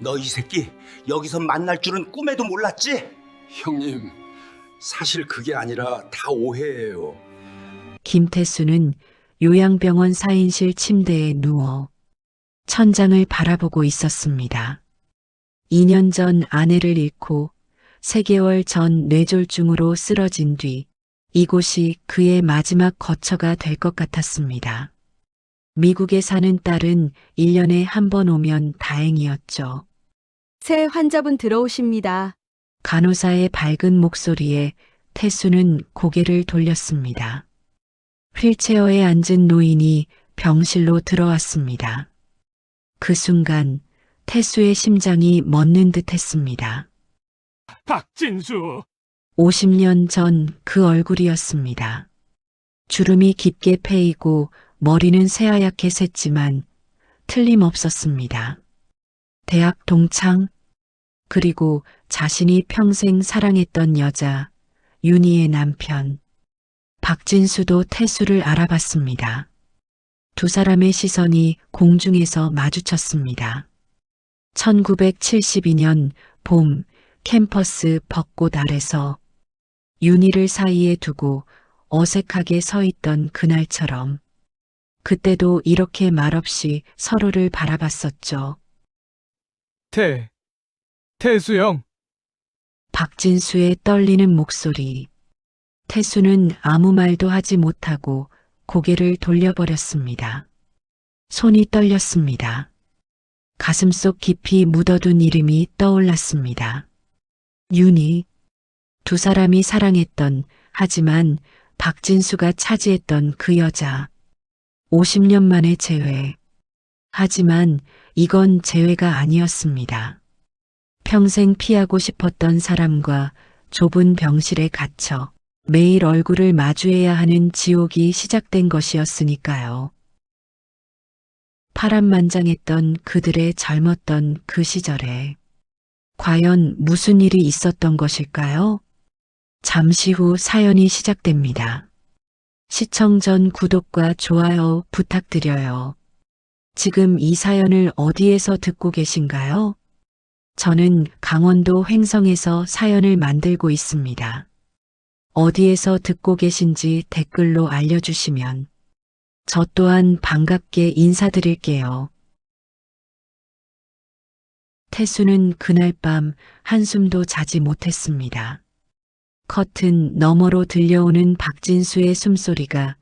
너 이 새끼 여기서 만날 줄은 꿈에도 몰랐지? 형님, 사실 그게 아니라 다 오해예요. 김태수는 요양병원 4인실 침대에 누워 천장을 바라보고 있었습니다. 2년 전 아내를 잃고 3개월 전 뇌졸중으로 쓰러진 뒤 이곳이 그의 마지막 거처가 될 것 같았습니다. 미국에 사는 딸은 1년에 한 번 오면 다행이었죠. 새 환자분 들어오십니다. 간호사의 밝은 목소리에 태수는 고개를 돌렸습니다. 휠체어에 앉은 노인이 병실로 들어왔습니다. 그 순간 태수의 심장이 멎는 듯 했습니다. 박진수, 50년 전 그 얼굴이었습니다. 주름이 깊게 패이고 머리는 새하얗게 샜지만 틀림없었습니다. 대학 동창, 그리고 자신이 평생 사랑했던 여자, 윤희의 남편, 박진수도 태수를 알아봤습니다. 두 사람의 시선이 공중에서 마주쳤습니다. 1972년 봄 캠퍼스 벚꽃 아래서 윤희를 사이에 두고 어색하게 서 있던 그날처럼 그때도 이렇게 말없이 서로를 바라봤었죠. 태수형, 박진수의 떨리는 목소리. 태수는 아무 말도 하지 못하고 고개를 돌려버렸습니다. 손이 떨렸습니다. 가슴속 깊이 묻어둔 이름이 떠올랐습니다. 윤희. 두 사람이 사랑했던, 하지만 박진수가 차지했던 그 여자. 50년 만의 재회. 하지만 이건 재회가 아니었습니다. 평생 피하고 싶었던 사람과 좁은 병실에 갇혀 매일 얼굴을 마주해야 하는 지옥이 시작된 것이었으니까요. 파란만장했던 그들의 젊었던 그 시절에 과연 무슨 일이 있었던 것일까요? 잠시 후 사연이 시작됩니다. 시청 전 구독과 좋아요 부탁드려요. 지금 이 사연을 어디에서 듣고 계신가요? 저는 강원도 횡성에서 사연을 만들고 있습니다. 어디에서 듣고 계신지 댓글로 알려주시면 저 또한 반갑게 인사드릴게요. 태수는 그날 밤 한숨도 자지 못했습니다. 커튼 너머로 들려오는 박진수의 숨소리가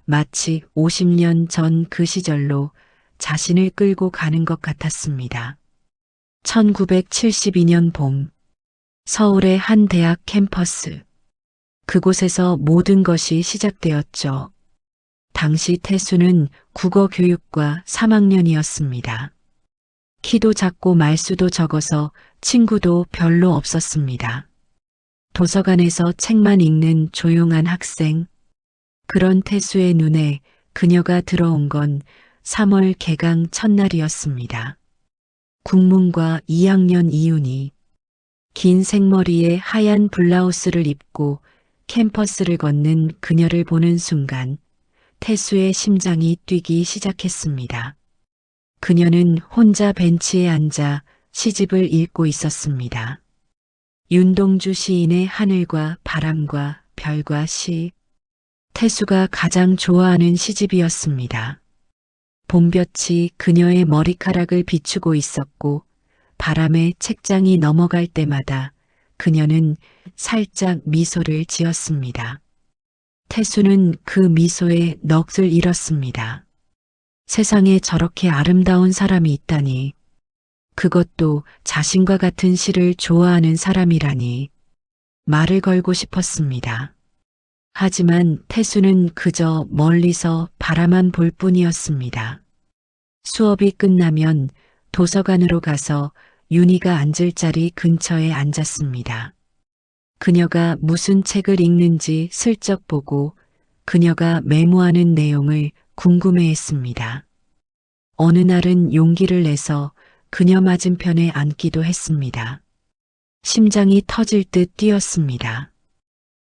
마치 50년 전 그 시절로 자신을 끌고 가는 것 같았습니다. 1972년 봄, 서울의 한 대학 캠퍼스. 그곳에서 모든 것이 시작되었죠. 당시 태수는 국어 교육과 3학년이었습니다. 키도 작고 말수도 적어서 친구도 별로 없었습니다. 도서관에서 책만 읽는 조용한 학생. 그런 태수의 눈에 그녀가 들어온 건 3월 개강 첫날이었습니다. 국문과 2학년 이윤이 긴 생머리에 하얀 블라우스를 입고 캠퍼스를 걷는 그녀를 보는 순간 태수의 심장이 뛰기 시작했습니다. 그녀는 혼자 벤치에 앉아 시집을 읽고 있었습니다. 윤동주 시인의 하늘과 바람과 별과 시. 태수가 가장 좋아하는 시집이었습니다. 봄볕이 그녀의 머리카락을 비추고 있었고 바람에 책장이 넘어갈 때마다 그녀는 살짝 미소를 지었습니다. 태수는 그 미소에 넋을 잃었습니다. 세상에 저렇게 아름다운 사람이 있다니. 그것도 자신과 같은 시를 좋아하는 사람이라니. 말을 걸고 싶었습니다. 하지만 태수는 그저 멀리서 바라만 볼 뿐이었습니다. 수업이 끝나면 도서관으로 가서 윤희가 앉을 자리 근처에 앉았습니다. 그녀가 무슨 책을 읽는지 슬쩍 보고 그녀가 메모하는 내용을 궁금해했습니다. 어느 날은 용기를 내서 그녀 맞은편에 앉기도 했습니다. 심장이 터질 듯 뛰었습니다.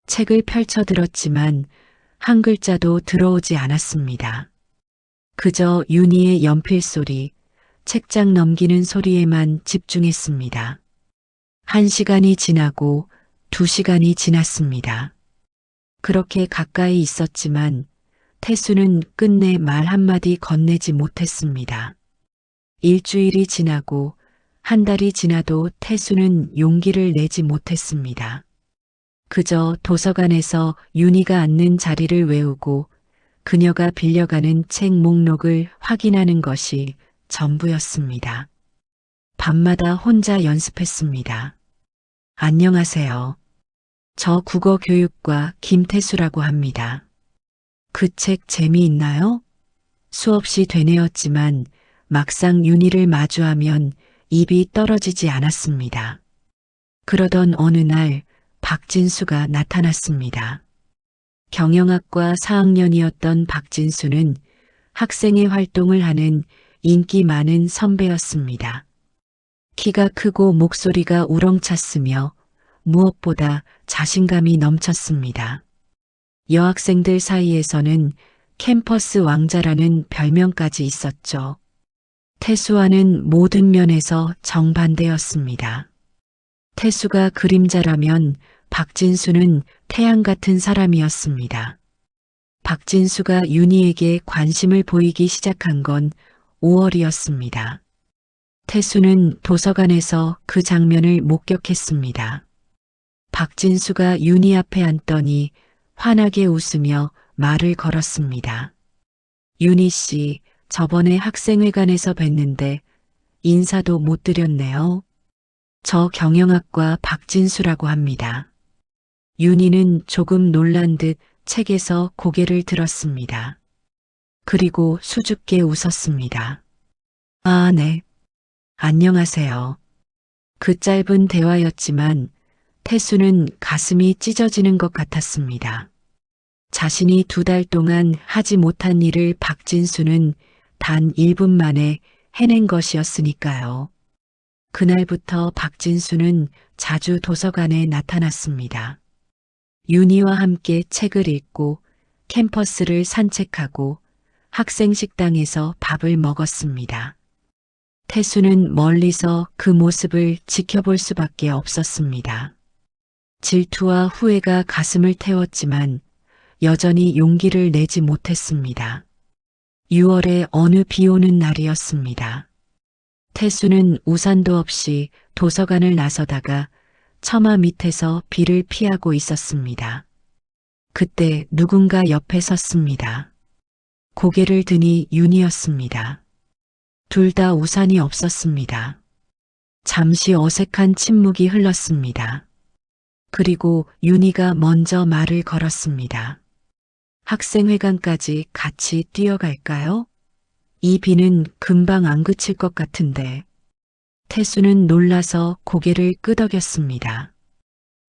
책을 펼쳐 들었지만 한 글자도 들어오지 않았습니다. 그저 윤희의 연필 소리, 책장 넘기는 소리에만 집중했습니다. 1시간이 지나고 2시간이 지났습니다. 그렇게 가까이 있었지만 태수는 끝내 말 한마디 건네지 못했습니다. 일주일이 지나고 한 달이 지나도 태수는 용기를 내지 못했습니다. 그저 도서관에서 윤희가 앉는 자리를 외우고 그녀가 빌려가는 책 목록을 확인하는 것이 전부였습니다. 밤마다 혼자 연습했습니다. 안녕하세요. 저 국어교육과 김태수라고 합니다. 그 책 재미있나요? 수없이 되뇌었지만 막상 윤희를 마주하면 입이 떨어지지 않았습니다. 그러던 어느 날 박진수가 나타났습니다. 경영학과 4학년이었던 박진수는 학생회 활동을 하는 인기 많은 선배였습니다. 키가 크고 목소리가 우렁찼으며 무엇보다 자신감이 넘쳤습니다. 여학생들 사이에서는 캠퍼스 왕자라는 별명까지 있었죠. 태수와는 모든 면에서 정반대였습니다. 태수가 그림자라면 박진수는 태양 같은 사람이었습니다. 박진수가 윤희에게 관심을 보이기 시작한 건 5월이었습니다. 태수는 도서관에서 그 장면을 목격했습니다. 박진수가 윤희 앞에 앉더니 환하게 웃으며 말을 걸었습니다. 윤희 씨, 저번에 학생회관에서 뵀는데 인사도 못 드렸네요. 저 경영학과 박진수라고 합니다. 윤희는 조금 놀란 듯 책에서 고개를 들었습니다. 그리고 수줍게 웃었습니다. 아, 네. 안녕하세요. 그 짧은 대화였지만 태수는 가슴이 찢어지는 것 같았습니다. 자신이 2달 동안 하지 못한 일을 박진수는 단 1분 만에 해낸 것이었으니까요. 그날부터 박진수는 자주 도서관에 나타났습니다. 윤희와 함께 책을 읽고 캠퍼스를 산책하고 학생 식당에서 밥을 먹었습니다. 태수는 멀리서 그 모습을 지켜볼 수밖에 없었습니다. 질투와 후회가 가슴을 태웠지만 여전히 용기를 내지 못했습니다. 6월의 어느 비 오는 날이었습니다. 태수는 우산도 없이 도서관을 나서다가 처마 밑에서 비를 피하고 있었습니다. 그때 누군가 옆에 섰습니다. 고개를 드니 윤희였습니다. 둘 다 우산이 없었습니다. 잠시 어색한 침묵이 흘렀습니다. 그리고 윤희가 먼저 말을 걸었습니다. 학생회관까지 같이 뛰어갈까요? 이 비는 금방 안 그칠 것 같은데. 태수는 놀라서 고개를 끄덕였습니다.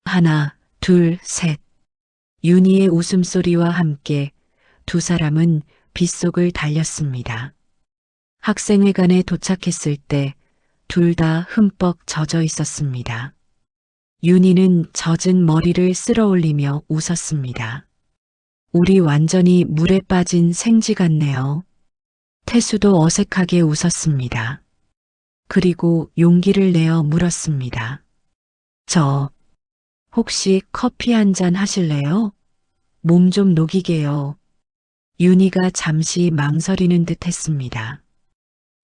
하나, 둘, 셋. 윤희의 웃음소리와 함께 두 사람은 빗속을 달렸습니다. 학생회관에 도착했을 때 둘 다 흠뻑 젖어 있었습니다. 윤희는 젖은 머리를 쓸어올리며 웃었습니다. 우리 완전히 물에 빠진 생쥐 같네요. 태수도 어색하게 웃었습니다. 그리고 용기를 내어 물었습니다. 저, 혹시 커피 한 잔 하실래요? 몸 좀 녹이게요. 윤희가 잠시 망설이는 듯 했습니다.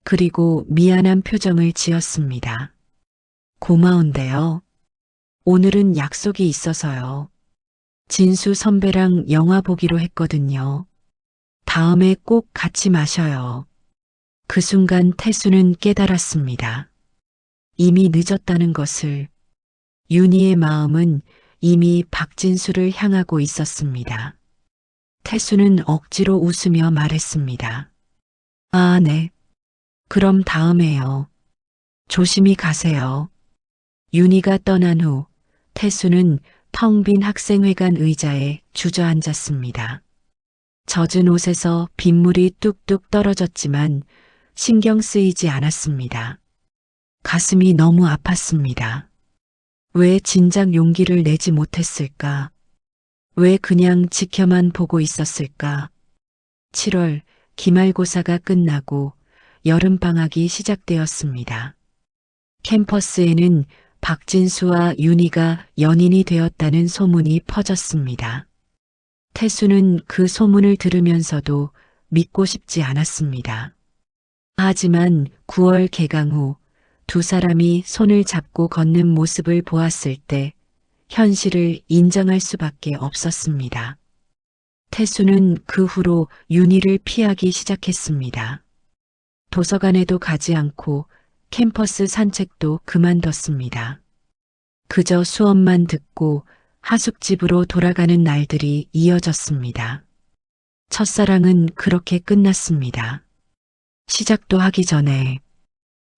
그리고 미안한 표정을 지었습니다. 고마운데요. 오늘은 약속이 있어서요. 진수 선배랑 영화 보기로 했거든요. 다음에 꼭 같이 마셔요. 그 순간 태수는 깨달았습니다. 이미 늦었다는 것을. 윤희의 마음은 이미 박진수를 향하고 있었습니다. 태수는 억지로 웃으며 말했습니다. 아, 네. 그럼 다음에요. 조심히 가세요. 윤희가 떠난 후 태수는 텅 빈 학생회관 의자에 주저앉았습니다. 젖은 옷에서 빗물이 뚝뚝 떨어졌지만 신경 쓰이지 않았습니다. 가슴이 너무 아팠습니다. 왜 진작 용기를 내지 못했을까? 왜 그냥 지켜만 보고 있었을까? 7월 기말고사가 끝나고 여름방학이 시작되었습니다. 캠퍼스에는 박진수와 윤희가 연인이 되었다는 소문이 퍼졌습니다. 태수는 그 소문을 들으면서도 믿고 싶지 않았습니다. 하지만 9월 개강 후 두 사람이 손을 잡고 걷는 모습을 보았을 때 현실을 인정할 수밖에 없었습니다. 태수는 그 후로 윤희를 피하기 시작했습니다. 도서관에도 가지 않고 캠퍼스 산책도 그만뒀습니다. 그저 수업만 듣고 하숙집으로 돌아가는 날들이 이어졌습니다. 첫사랑은 그렇게 끝났습니다. 시작도 하기 전에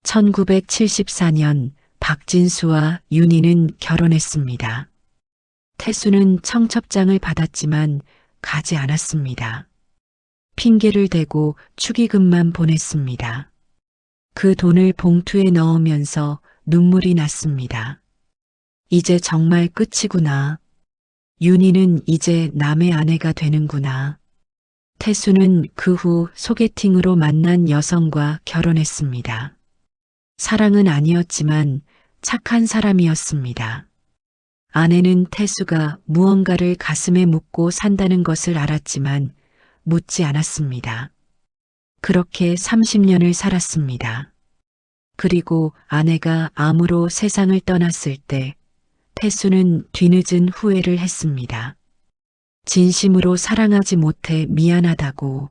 1974년 박진수와 윤희는 결혼했습니다. 태수는 청첩장을 받았지만 가지 않았습니다. 핑계를 대고 축의금만 보냈습니다. 그 돈을 봉투에 넣으면서 눈물이 났습니다. 이제 정말 끝이구나. 윤희는 이제 남의 아내가 되는구나. 태수는 그 후 소개팅으로 만난 여성과 결혼했습니다. 사랑은 아니었지만 착한 사람이었습니다. 아내는 태수가 무언가를 가슴에 묻고 산다는 것을 알았지만 묻지 않았습니다. 그렇게 30년을 살았습니다. 그리고 아내가 암으로 세상을 떠났을 때 태수는 뒤늦은 후회를 했습니다. 진심으로 사랑하지 못해 미안하다고.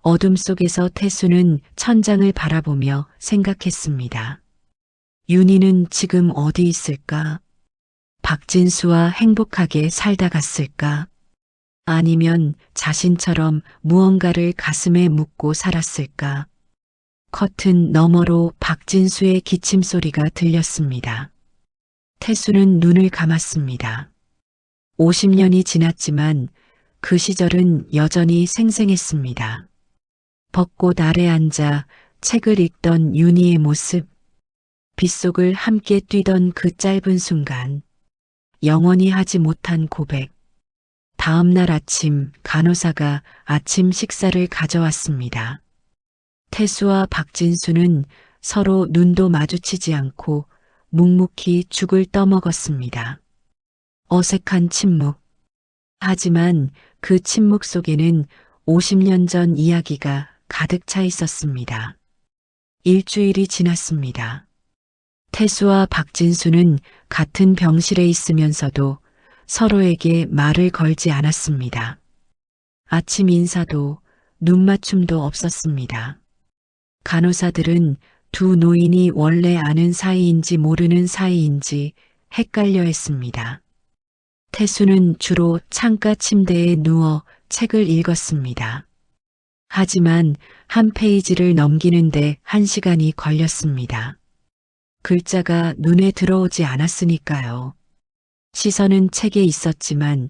어둠 속에서 태수는 천장을 바라보며 생각했습니다. 윤희는 지금 어디 있을까? 박진수와 행복하게 살다 갔을까? 아니면 자신처럼 무언가를 가슴에 묻고 살았을까? 커튼 너머로 박진수의 기침 소리가 들렸습니다. 태수는 눈을 감았습니다. 50년이 지났지만 그 시절은 여전히 생생했습니다. 벚꽃 아래 앉아 책을 읽던 윤희의 모습, 빗속을 함께 뛰던 그 짧은 순간, 영원히 하지 못한 고백. 다음 날 아침 간호사가 아침 식사를 가져왔습니다. 태수와 박진수는 서로 눈도 마주치지 않고 묵묵히 죽을 떠먹었습니다. 어색한 침묵. 하지만 그 침묵 속에는 50년 전 이야기가 가득 차 있었습니다. 일주일이 지났습니다. 태수와 박진수는 같은 병실에 있으면서도 서로에게 말을 걸지 않았습니다. 아침 인사도 눈맞춤도 없었습니다. 간호사들은 두 노인이 원래 아는 사이인지 모르는 사이인지 헷갈려 했습니다. 태수는 주로 창가 침대에 누워 책을 읽었습니다. 하지만 한 페이지를 넘기는데 1시간이 걸렸습니다. 글자가 눈에 들어오지 않았으니까요. 시선은 책에 있었지만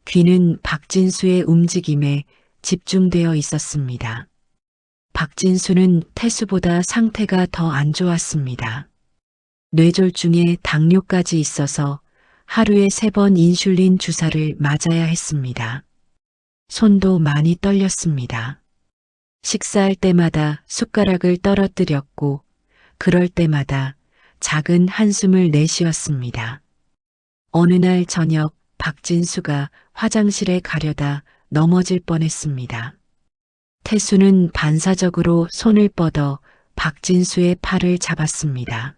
귀는 박진수의 움직임에 집중되어 있었습니다. 박진수는 태수보다 상태가 더 안 좋았습니다. 뇌졸중에 당뇨까지 있어서 하루에 3번 인슐린 주사를 맞아야 했습니다. 손도 많이 떨렸습니다. 식사할 때마다 숟가락을 떨어뜨렸고 그럴 때마다 작은 한숨을 내쉬었습니다. 어느 날 저녁 박진수가 화장실에 가려다 넘어질 뻔했습니다. 태수는 반사적으로 손을 뻗어 박진수의 팔을 잡았습니다.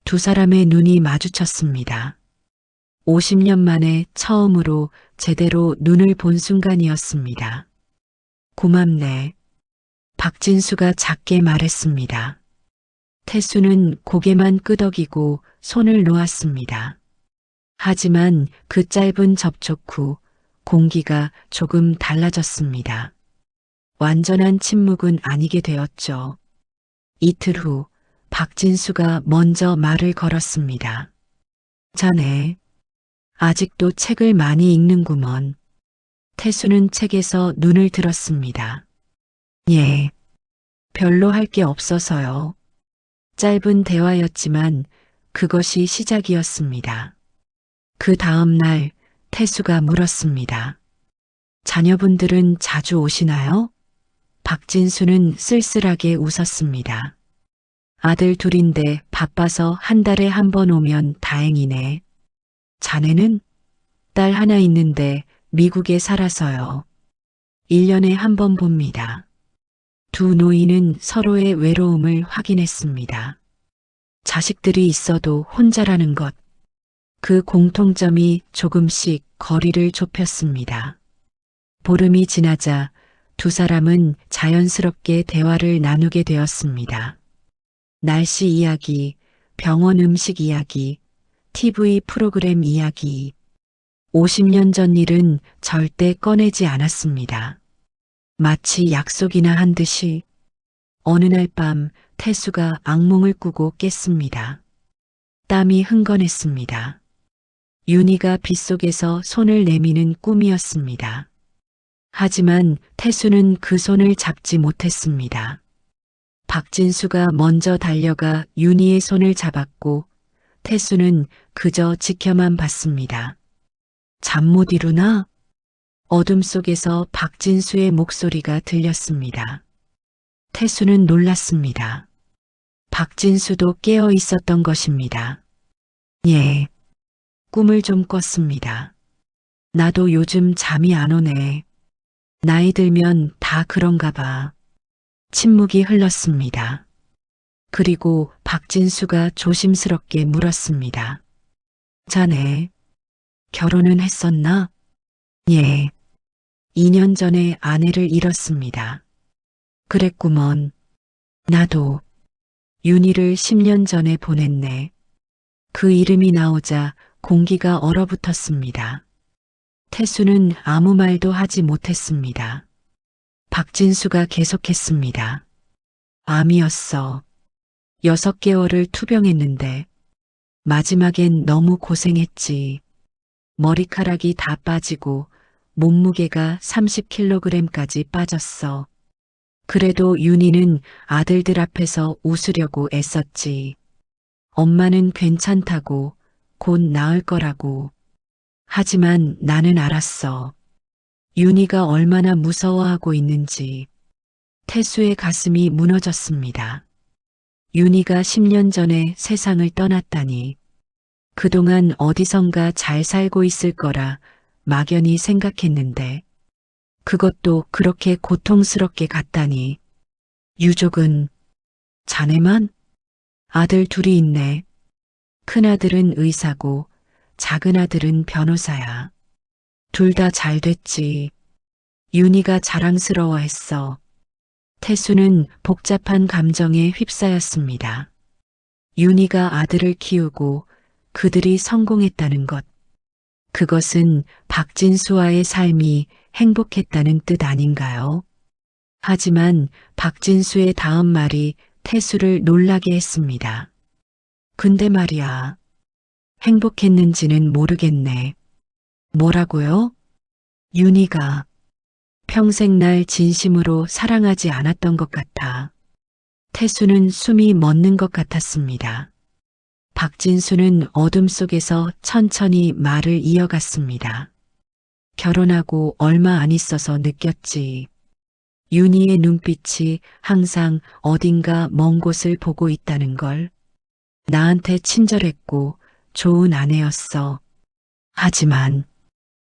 두 사람의 눈이 마주쳤습니다. 50년 만에 처음으로 제대로 눈을 본 순간이었습니다. 고맙네. 박진수가 작게 말했습니다. 태수는 고개만 끄덕이고 손을 놓았습니다. 하지만 그 짧은 접촉 후 공기가 조금 달라졌습니다. 완전한 침묵은 아니게 되었죠. 이틀 후 박진수가 먼저 말을 걸었습니다. 자네, 아직도 책을 많이 읽는구먼. 태수는 책에서 눈을 들었습니다. 예, 별로 할 게 없어서요. 짧은 대화였지만 그것이 시작이었습니다. 그 다음 날 태수가 물었습니다. 자녀분들은 자주 오시나요? 박진수는 쓸쓸하게 웃었습니다. 아들 둘인데 바빠서 한 달에 한 번 오면 다행이네. 자네는? 딸 하나 있는데 미국에 살아서요. 1년에 한 번 봅니다. 두 노인은 서로의 외로움을 확인했습니다. 자식들이 있어도 혼자라는 것. 그 공통점이 조금씩 거리를 좁혔습니다. 보름이 지나자 두 사람은 자연스럽게 대화를 나누게 되었습니다. 날씨 이야기, 병원 음식 이야기, TV 프로그램 이야기. 50년 전 일은 절대 꺼내지 않았습니다. 마치 약속이나 한 듯이 어느 날 밤 태수가 악몽을 꾸고 깼습니다. 땀이 흥건했습니다. 윤희가 빗속에서 손을 내미는 꿈이었습니다. 하지만 태수는 그 손을 잡지 못했습니다. 박진수가 먼저 달려가 윤희의 손을 잡았고 태수는 그저 지켜만 봤습니다. 잠 못 이루나? 어둠 속에서 박진수의 목소리가 들렸습니다. 태수는 놀랐습니다. 박진수도 깨어 있었던 것입니다. 예, 꿈을 좀 꿨습니다. 나도 요즘 잠이 안 오네. 나이 들면 다 그런가 봐. 침묵이 흘렀습니다. 그리고 박진수가 조심스럽게 물었습니다. 자네, 결혼은 했었나? 예. 2년 전에 아내를 잃었습니다. 그랬구먼. 나도 윤희를 10년 전에 보냈네. 그 이름이 나오자 공기가 얼어붙었습니다. 태수는 아무 말도 하지 못했습니다. 박진수가 계속했습니다. 암이었어. 6개월을 투병했는데 마지막엔 너무 고생했지. 머리카락이 다 빠지고 몸무게가 30kg까지 빠졌어. 그래도 윤희는 아들들 앞에서 웃으려고 애썼지. 엄마는 괜찮다고, 곧 나을 거라고. 하지만 나는 알았어. 윤희가 얼마나 무서워하고 있는지. 태수의 가슴이 무너졌습니다. 윤희가 10년 전에 세상을 떠났다니. 그동안 어디선가 잘 살고 있을 거라 막연히 생각했는데 그것도 그렇게 고통스럽게 갔다니. 유족은 자네만? 아들 둘이 있네. 큰아들은 의사고 작은아들은 변호사야. 둘 다 잘 됐지. 윤희가 자랑스러워했어. 태수는 복잡한 감정에 휩싸였습니다. 윤희가 아들을 키우고 그들이 성공했다는 것. 그것은 박진수와의 삶이 행복했다는 뜻 아닌가요? 하지만 박진수의 다음 말이 태수를 놀라게 했습니다. 근데 말이야. 행복했는지는 모르겠네. 뭐라고요? 윤희가 평생 날 진심으로 사랑하지 않았던 것 같아. 태수는 숨이 멎는 것 같았습니다. 박진수는 어둠 속에서 천천히 말을 이어갔습니다. 결혼하고 얼마 안 있어서 느꼈지. 윤희의 눈빛이 항상 어딘가 먼 곳을 보고 있다는 걸. 나한테 친절했고 좋은 아내였어. 하지만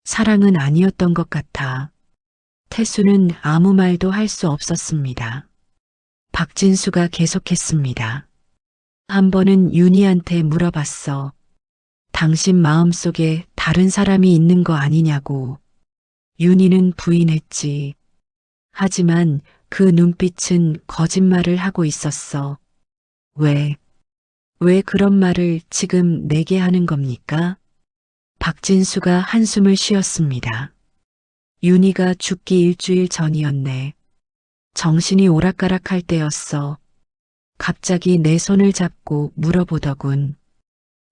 사랑은 아니었던 것 같아. 태수는 아무 말도 할 수 없었습니다. 박진수가 계속했습니다. 한 번은 윤희한테 물어봤어. 당신 마음속에 다른 사람이 있는 거 아니냐고. 윤희는 부인했지. 하지만 그 눈빛은 거짓말을 하고 있었어. 왜 그런 말을 지금 내게 하는 겁니까? 박진수가 한숨을 쉬었습니다. 윤희가 죽기 일주일 전이었네. 정신이 오락가락할 때였어. 갑자기 내 손을 잡고 물어보더군.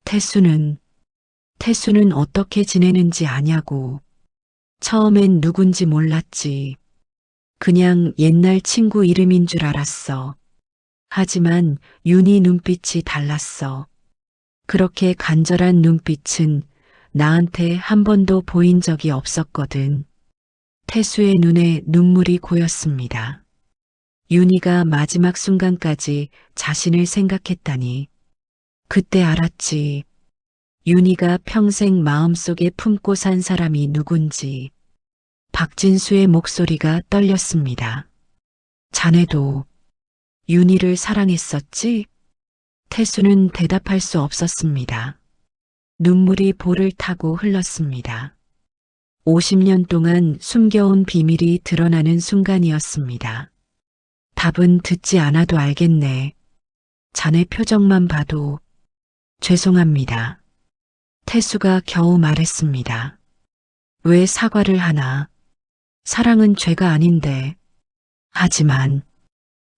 태수는 어떻게 지내는지 아냐고. 처음엔 누군지 몰랐지. 그냥 옛날 친구 이름인 줄 알았어. 하지만 윤희 눈빛이 달랐어. 그렇게 간절한 눈빛은 나한테 한 번도 보인 적이 없었거든. 태수의 눈에 눈물이 고였습니다. 윤희가 마지막 순간까지 자신을 생각했다니. 그때 알았지. 윤희가 평생 마음속에 품고 산 사람이 누군지. 박진수의 목소리가 떨렸습니다. 자네도 윤희를 사랑했었지? 태수는 대답할 수 없었습니다. 눈물이 볼을 타고 흘렀습니다. 50년 동안 숨겨온 비밀이 드러나는 순간이었습니다. 답은 듣지 않아도 알겠네. 자네 표정만 봐도. 죄송합니다. 태수가 겨우 말했습니다. 왜 사과를 하나? 사랑은 죄가 아닌데. 하지만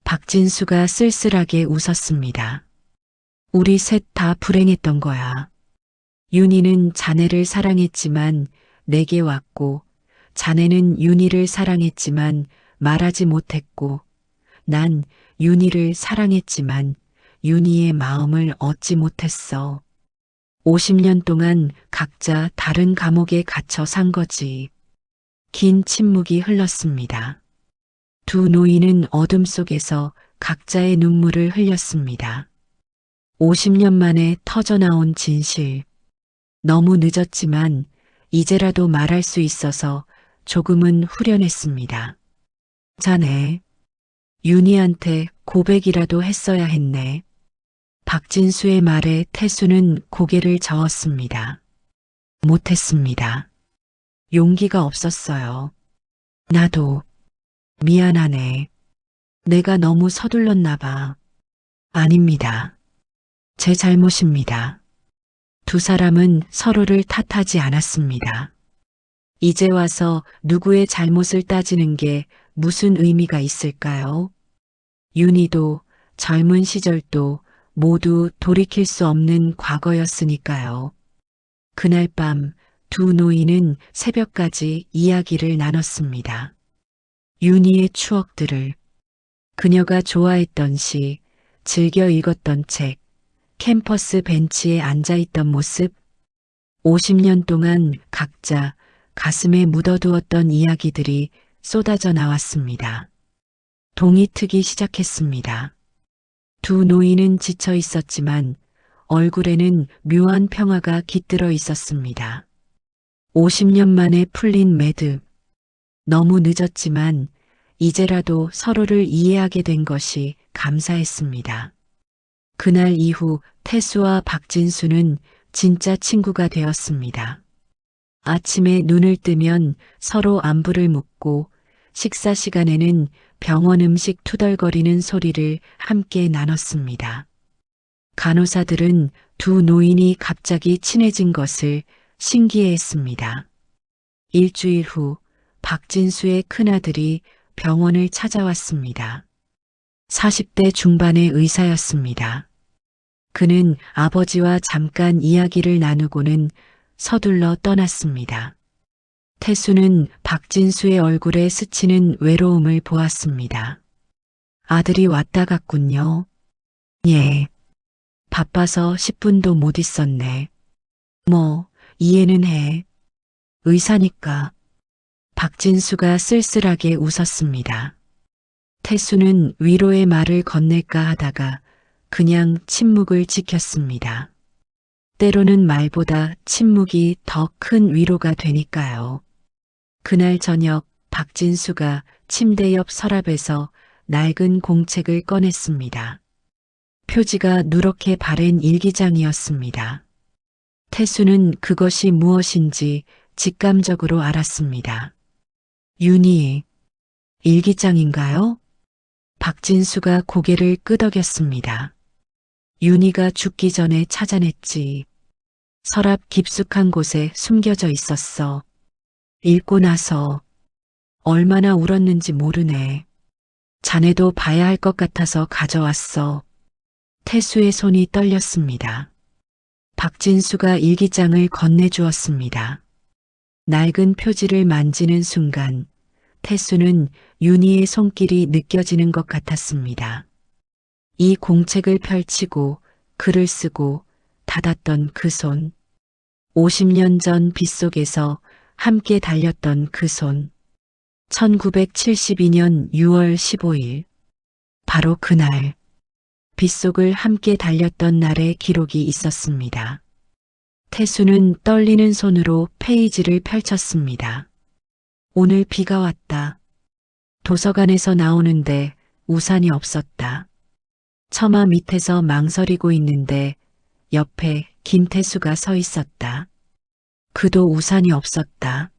박진수가 쓸쓸하게 웃었습니다. 우리 셋 다 불행했던 거야. 윤희는 자네를 사랑했지만 내게 왔고, 자네는 윤희를 사랑했지만 말하지 못했고, 난 윤희를 사랑했지만 윤희의 마음을 얻지 못했어. 50년 동안 각자 다른 감옥에 갇혀 산 거지. 긴 침묵이 흘렀습니다. 두 노인은 어둠 속에서 각자의 눈물을 흘렸습니다. 50년 만에 터져나온 진실. 너무 늦었지만 이제라도 말할 수 있어서 조금은 후련했습니다. 자네, 윤희한테 고백이라도 했어야 했네. 박진수의 말에 태수는 고개를 저었습니다. 못했습니다. 용기가 없었어요. 나도 미안하네. 내가 너무 서둘렀나 봐. 아닙니다. 제 잘못입니다. 두 사람은 서로를 탓하지 않았습니다. 이제 와서 누구의 잘못을 따지는 게 무슨 의미가 있을까요? 윤희도 젊은 시절도 모두 돌이킬 수 없는 과거였으니까요. 그날 밤 두 노인은 새벽까지 이야기를 나눴습니다. 윤희의 추억들을, 그녀가 좋아했던 시, 즐겨 읽었던 책, 캠퍼스 벤치에 앉아있던 모습, 50년 동안 각자 가슴에 묻어두었던 이야기들이 쏟아져 나왔습니다. 동이 트기 시작했습니다. 두 노인은 지쳐 있었지만 얼굴에는 묘한 평화가 깃들어 있었습니다. 50년 만에 풀린 매듭. 너무 늦었지만 이제라도 서로를 이해하게 된 것이 감사했습니다. 그날 이후 태수와 박진수는 진짜 친구가 되었습니다. 아침에 눈을 뜨면 서로 안부를 묻고 식사 시간에는 병원 음식 투덜거리는 소리를 함께 나눴습니다. 간호사들은 두 노인이 갑자기 친해진 것을 신기해했습니다. 일주일 후 박진수의 큰아들이 병원을 찾아왔습니다. 40대 중반의 의사였습니다. 그는 아버지와 잠깐 이야기를 나누고는 서둘러 떠났습니다. 태수는 박진수의 얼굴에 스치는 외로움을 보았습니다. 아들이 왔다 갔군요. 예. 바빠서 10분도 못 있었네. 뭐, 이해는 해. 의사니까. 박진수가 쓸쓸하게 웃었습니다. 태수는 위로의 말을 건넬까 하다가 그냥 침묵을 지켰습니다. 때로는 말보다 침묵이 더 큰 위로가 되니까요. 그날 저녁 박진수가 침대 옆 서랍에서 낡은 공책을 꺼냈습니다. 표지가 누렇게 바랜 일기장이었습니다. 태수는 그것이 무엇인지 직감적으로 알았습니다. 윤희, 일기장인가요? 박진수가 고개를 끄덕였습니다. 윤희가 죽기 전에 찾아냈지. 서랍 깊숙한 곳에 숨겨져 있었어. 읽고 나서 얼마나 울었는지 모르네. 자네도 봐야 할 것 같아서 가져왔어. 태수의 손이 떨렸습니다. 박진수가 일기장을 건네주었습니다. 낡은 표지를 만지는 순간 태수는 윤희의 손길이 느껴지는 것 같았습니다. 이 공책을 펼치고 글을 쓰고 닫았던 그 손. 50년 전 빗속에서 함께 달렸던 그 손. 1972년 6월 15일 바로 그날, 빗속을 함께 달렸던 날의 기록이 있었습니다. 태수는 떨리는 손으로 페이지를 펼쳤습니다. 오늘 비가 왔다. 도서관에서 나오는데 우산이 없었다. 처마 밑에서 망설이고 있는데 옆에 김태수가 서 있었다. 그도 우산이 없었다.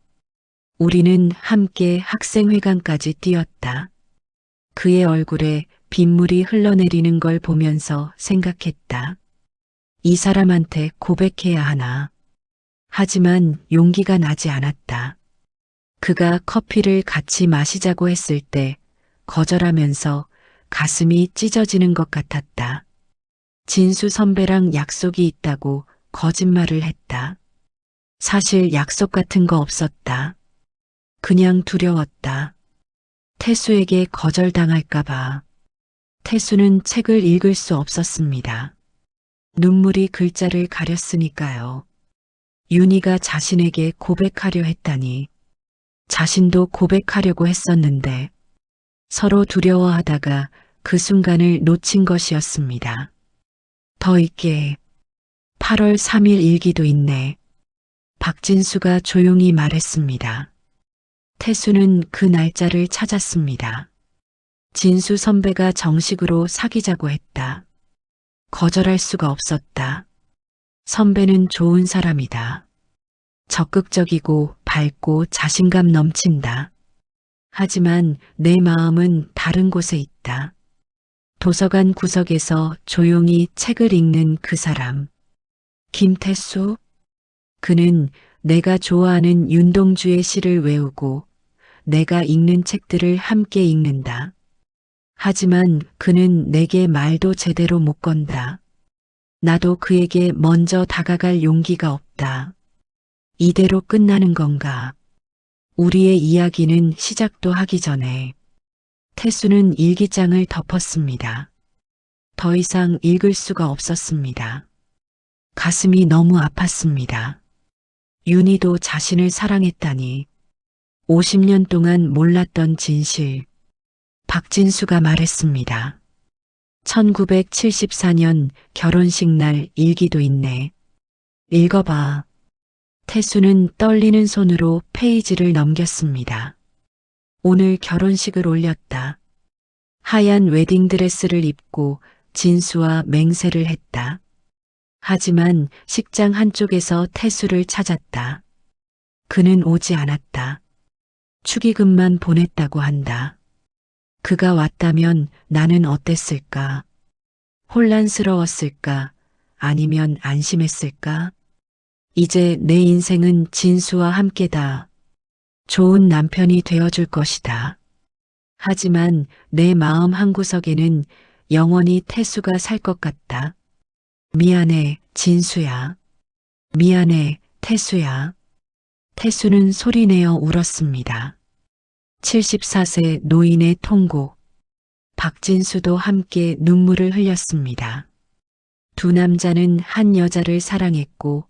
우리는 함께 학생회관까지 뛰었다. 그의 얼굴에 빗물이 흘러내리는 걸 보면서 생각했다. 이 사람한테 고백해야 하나. 하지만 용기가 나지 않았다. 그가 커피를 같이 마시자고 했을 때 거절하면서 가슴이 찢어지는 것 같았다. 진수 선배랑 약속이 있다고 거짓말을 했다. 사실 약속 같은 거 없었다. 그냥 두려웠다. 태수에게 거절당할까봐. 태수는 책을 읽을 수 없었습니다. 눈물이 글자를 가렸으니까요. 윤희가 자신에게 고백하려 했다니. 자신도 고백하려고 했었는데 서로 두려워하다가 그 순간을 놓친 것이었습니다. 더 있게 8월 3일 일기도 있네. 박진수가 조용히 말했습니다. 태수는 그 날짜를 찾았습니다. 진수 선배가 정식으로 사귀자고 했다. 거절할 수가 없었다. 선배는 좋은 사람이다. 적극적이고 밝고 자신감 넘친다. 하지만 내 마음은 다른 곳에 있다. 도서관 구석에서 조용히 책을 읽는 그 사람. 김태수? 그는 내가 좋아하는 윤동주의 시를 외우고 내가 읽는 책들을 함께 읽는다. 하지만 그는 내게 말도 제대로 못 건다. 나도 그에게 먼저 다가갈 용기가 없다. 이대로 끝나는 건가? 우리의 이야기는 시작도 하기 전에 태수는 일기장을 덮었습니다. 더 이상 읽을 수가 없었습니다. 가슴이 너무 아팠습니다. 윤희도 자신을 사랑했다니. 50년 동안 몰랐던 진실. 박진수가 말했습니다. 1974년 결혼식 날 일기도 있네. 읽어봐. 태수는 떨리는 손으로 페이지를 넘겼습니다. 오늘 결혼식을 올렸다. 하얀 웨딩드레스를 입고 진수와 맹세를 했다. 하지만 식장 한쪽에서 태수를 찾았다. 그는 오지 않았다. 축의금만 보냈다고 한다. 그가 왔다면 나는 어땠을까? 혼란스러웠을까? 아니면 안심했을까? 이제 내 인생은 진수와 함께다. 좋은 남편이 되어줄 것이다. 하지만 내 마음 한구석에는 영원히 태수가 살 것 같다. 미안해, 진수야. 미안해, 태수야. 태수는 소리내어 울었습니다. 74세 노인의 통곡. 박진수도 함께 눈물을 흘렸습니다. 두 남자는 한 여자를 사랑했고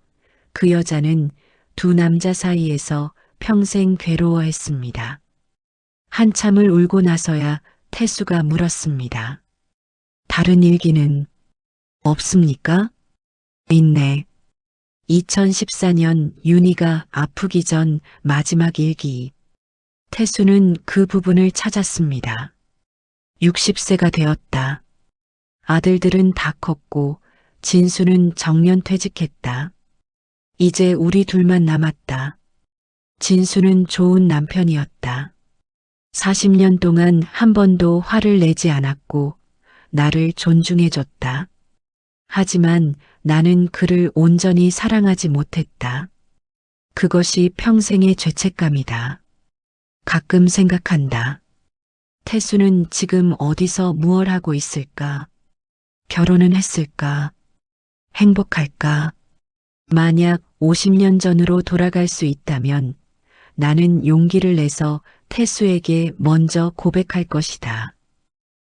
그 여자는 두 남자 사이에서 평생 괴로워했습니다. 한참을 울고 나서야 태수가 물었습니다. 다른 일기는 없습니까? 있네. 2014년 윤희가 아프기 전 마지막 일기. 태수는 그 부분을 찾았습니다. 60세가 되었다. 아들들은 다 컸고 진수는 정년 퇴직했다. 이제 우리 둘만 남았다. 진수는 좋은 남편이었다. 40년 동안 한 번도 화를 내지 않았고 나를 존중해줬다. 하지만 나는 그를 온전히 사랑하지 못했다. 그것이 평생의 죄책감이다. 가끔 생각한다. 태수는 지금 어디서 무얼 하고 있을까? 결혼은 했을까? 행복할까? 만약 50년 전으로 돌아갈 수 있다면 나는 용기를 내서 태수에게 먼저 고백할 것이다.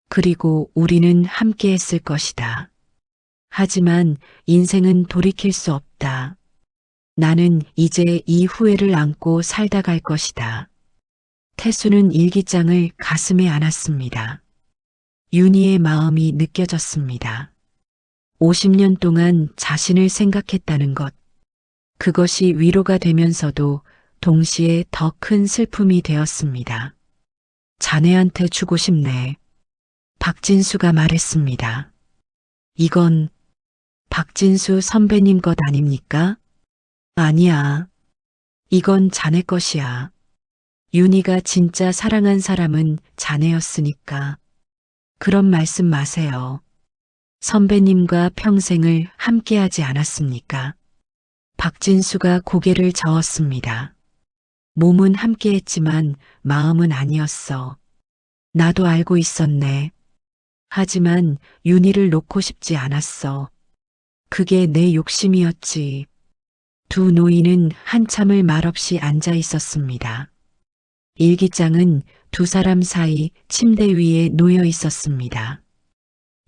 그리고 우리는 함께 했을 것이다. 하지만 인생은 돌이킬 수 없다. 나는 이제 이 후회를 안고 살다 갈 것이다. 태수는 일기장을 가슴에 안았습니다. 윤희의 마음이 느껴졌습니다. 50년 동안 자신을 생각했다는 것. 그것이 위로가 되면서도 동시에 더 큰 슬픔이 되었습니다. 자네한테 주고 싶네. 박진수가 말했습니다. 이건 박진수 선배님 것 아닙니까? 아니야. 이건 자네 것이야. 윤희가 진짜 사랑한 사람은 자네였으니까. 그런 말씀 마세요. 선배님과 평생을 함께하지 않았습니까? 박진수가 고개를 저었습니다. 몸은 함께했지만 마음은 아니었어. 나도 알고 있었네. 하지만 윤희를 놓고 싶지 않았어. 그게 내 욕심이었지. 두 노인은 한참을 말없이 앉아 있었습니다. 일기장은 두 사람 사이 침대 위에 놓여 있었습니다.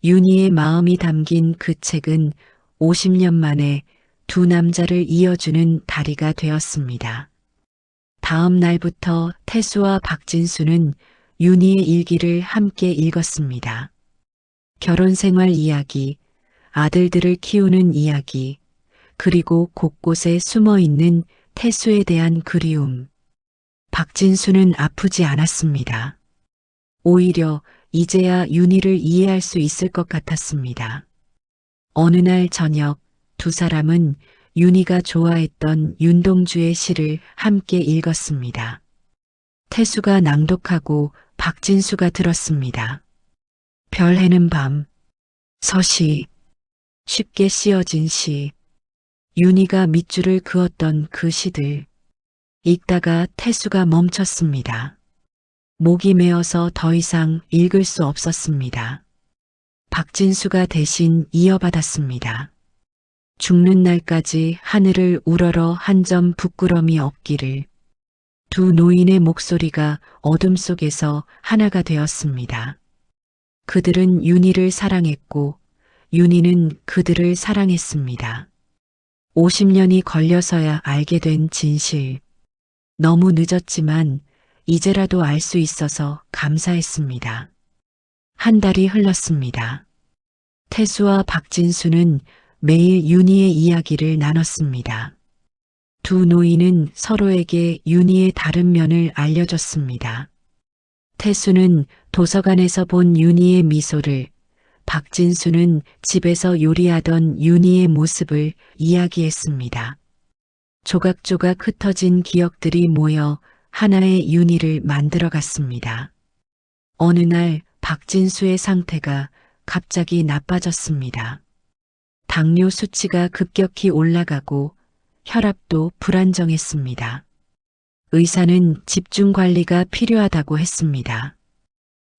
윤희의 마음이 담긴 그 책은 50년 만에 두 남자를 이어주는 다리가 되었습니다. 다음 날부터 태수와 박진수는 윤희의 일기를 함께 읽었습니다. 결혼 생활 이야기, 아들들을 키우는 이야기, 그리고 곳곳에 숨어 있는 태수에 대한 그리움. 박진수는 아프지 않았습니다. 오히려 이제야 윤희를 이해할 수 있을 것 같았습니다. 어느 날 저녁 두 사람은 윤희가 좋아했던 윤동주의 시를 함께 읽었습니다. 태수가 낭독하고 박진수가 들었습니다. 별 해는 밤, 서시, 쉽게 씌어진 시, 윤희가 밑줄을 그었던 그 시들. 읽다가 태수가 멈췄습니다. 목이 메어서 더 이상 읽을 수 없었습니다. 박진수가 대신 이어받았습니다. 죽는 날까지 하늘을 우러러 한 점 부끄럼이 없기를. 두 노인의 목소리가 어둠 속에서 하나가 되었습니다. 그들은 윤희를 사랑했고 윤희는 그들을 사랑했습니다. 50년이 걸려서야 알게 된 진실. 너무 늦었지만 이제라도 알 수 있어서 감사했습니다. 한 달이 흘렀습니다. 태수와 박진수는 매일 윤희의 이야기를 나눴습니다. 두 노인은 서로에게 윤희의 다른 면을 알려줬습니다. 태수는 도서관에서 본 윤희의 미소를, 박진수는 집에서 요리하던 윤희의 모습을 이야기했습니다. 조각조각 흩어진 기억들이 모여 하나의 윤희를 만들어갔습니다. 어느 날 박진수의 상태가 갑자기 나빠졌습니다. 당뇨 수치가 급격히 올라가고 혈압도 불안정했습니다. 의사는 집중 관리가 필요하다고 했습니다.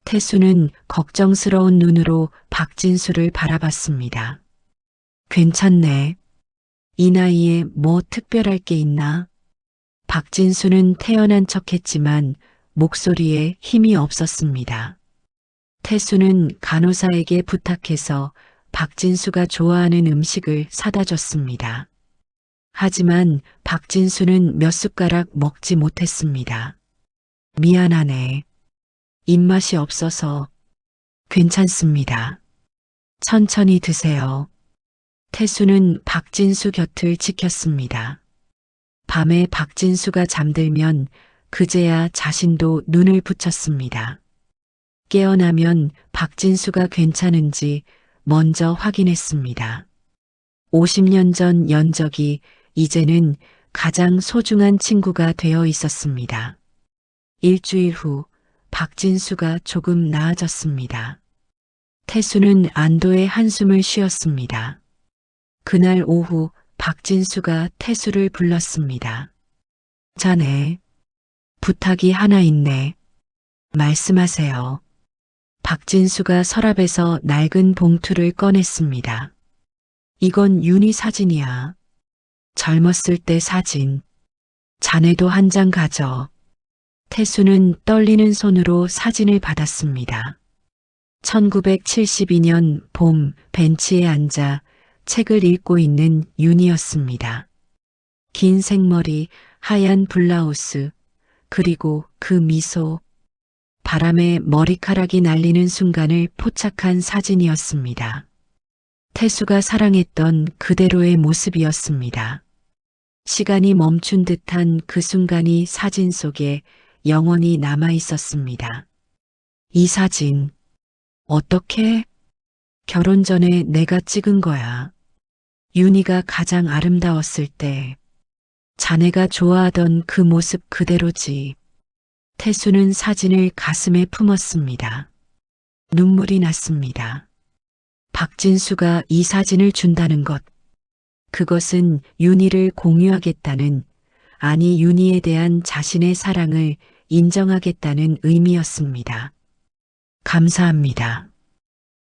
태수는 걱정스러운 눈으로 박진수를 바라봤습니다. 괜찮네. 이 나이에 뭐 특별할 게 있나? 박진수는 태연한 척했지만 목소리에 힘이 없었습니다. 태수는 간호사에게 부탁해서 박진수가 좋아하는 음식을 사다 줬습니다. 하지만 박진수는 몇 숟가락 먹지 못했습니다. 미안하네. 입맛이 없어서. 괜찮습니다. 천천히 드세요. 태수는 박진수 곁을 지켰습니다. 밤에 박진수가 잠들면 그제야 자신도 눈을 붙였습니다. 깨어나면 박진수가 괜찮은지 먼저 확인했습니다. 50년 전 연적이 이제는 가장 소중한 친구가 되어 있었습니다. 일주일 후 박진수가 조금 나아졌습니다. 태수는 안도의 한숨을 쉬었습니다. 그날 오후 박진수가 태수를 불렀습니다. 자네, 부탁이 하나 있네. 말씀하세요. 박진수가 서랍에서 낡은 봉투를 꺼냈습니다. 이건 윤희 사진이야. 젊었을 때 사진. 자네도 한 장 가져. 태수는 떨리는 손으로 사진을 받았습니다. 1972년 봄 벤치에 앉아 책을 읽고 있는 윤희였습니다. 긴 생머리, 하얀 블라우스, 그리고 그 미소. 바람에 머리카락이 날리는 순간을 포착한 사진이었습니다. 태수가 사랑했던 그대로의 모습이었습니다. 시간이 멈춘 듯한 그 순간이 사진 속에 영원히 남아 있었습니다. 이 사진, 어떻게? 결혼 전에 내가 찍은 거야. 윤희가 가장 아름다웠을 때, 자네가 좋아하던 그 모습 그대로지. 태수는 사진을 가슴에 품었습니다. 눈물이 났습니다. 박진수가 이 사진을 준다는 것, 그것은 윤희를 공유하겠다는, 아니 윤희에 대한 자신의 사랑을 인정하겠다는 의미였습니다. 감사합니다.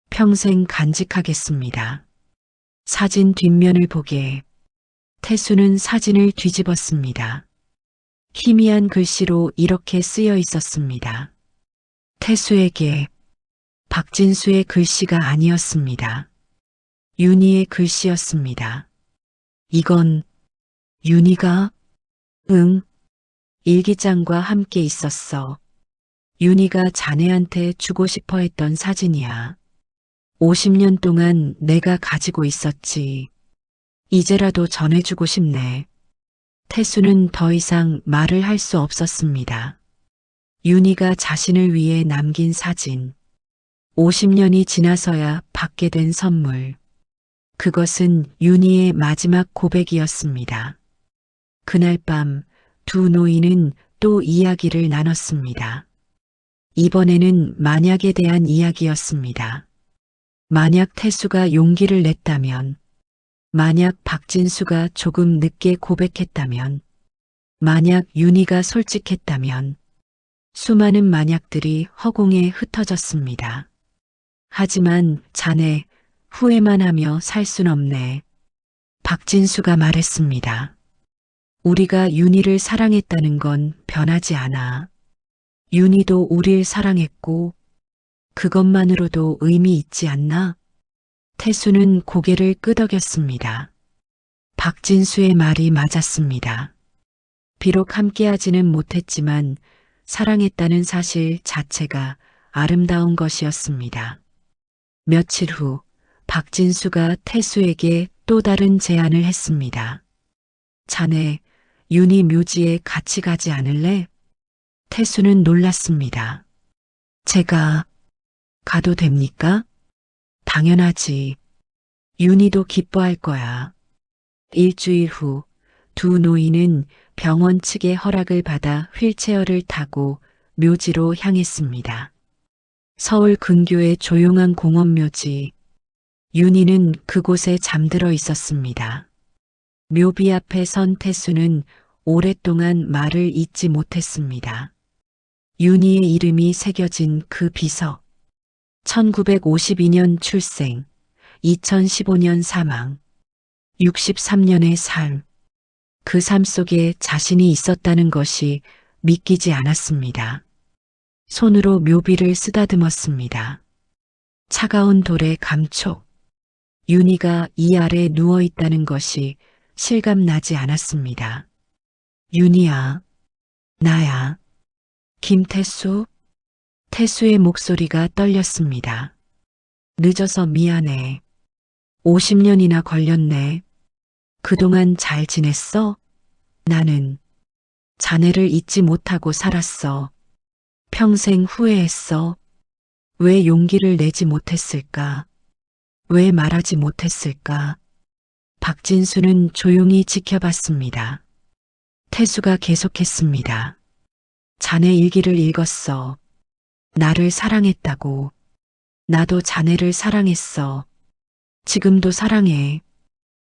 평생 간직하겠습니다. 사진 뒷면을 보게 태수는 사진을 뒤집었습니다. 희미한 글씨로 이렇게 쓰여 있었습니다. 태수에게. 박진수의 글씨가 아니었습니다. 윤희의 글씨였습니다. 이건 윤희가? 응. 일기장과 함께 있었어. 윤희가 자네한테 주고 싶어 했던 사진이야. 50년 동안 내가 가지고 있었지. 이제라도 전해주고 싶네. 태수는 더 이상 말을 할 수 없었습니다. 윤희가 자신을 위해 남긴 사진. 50년이 지나서야 받게 된 선물. 그것은 윤희의 마지막 고백이었습니다. 그날 밤 두 노인은 또 이야기를 나눴습니다. 이번에는 만약에 대한 이야기였습니다. 만약 태수가 용기를 냈다면, 만약 박진수가 조금 늦게 고백했다면, 만약 윤희가 솔직했다면, 수많은 만약들이 허공에 흩어졌습니다. 하지만 자네 후회만 하며 살 순 없네. 박진수가 말했습니다. 우리가 윤희를 사랑했다는 건 변하지 않아. 윤희도 우릴 사랑했고 그것만으로도 의미 있지 않나? 태수는 고개를 끄덕였습니다. 박진수의 말이 맞았습니다. 비록 함께하지는 못했지만 사랑했다는 사실 자체가 아름다운 것이었습니다. 며칠 후 박진수가 태수에게 또 다른 제안을 했습니다. 자네 윤희 묘지에 같이 가지 않을래? 태수는 놀랐습니다. 제가 가도 됩니까? 당연하지. 윤희도 기뻐할 거야. 일주일 후 두 노인은 병원 측의 허락을 받아 휠체어를 타고 묘지로 향했습니다. 서울 근교의 조용한 공원 묘지. 윤희는 그곳에 잠들어 있었습니다. 묘비 앞에 선 태수는 오랫동안 말을 잇지 못했습니다. 윤희의 이름이 새겨진 그 비석. 1952년 출생, 2015년 사망, 63년의 삶. 그 삶 속에 자신이 있었다는 것이 믿기지 않았습니다. 손으로 묘비를 쓰다듬었습니다. 차가운 돌의 감촉. 윤희가 이 아래 누워 있다는 것이 실감나지 않았습니다. 윤희야, 나야. 김태수? 태수의 목소리가 떨렸습니다. 늦어서 미안해. 50년이나 걸렸네. 그동안 잘 지냈어? 나는 자네를 잊지 못하고 살았어. 평생 후회했어. 왜 용기를 내지 못했을까? 왜 말하지 못했을까? 박진수는 조용히 지켜봤습니다. 태수가 계속했습니다. 자네 일기를 읽었어. 나를 사랑했다고. 나도 자네를 사랑했어. 지금도 사랑해.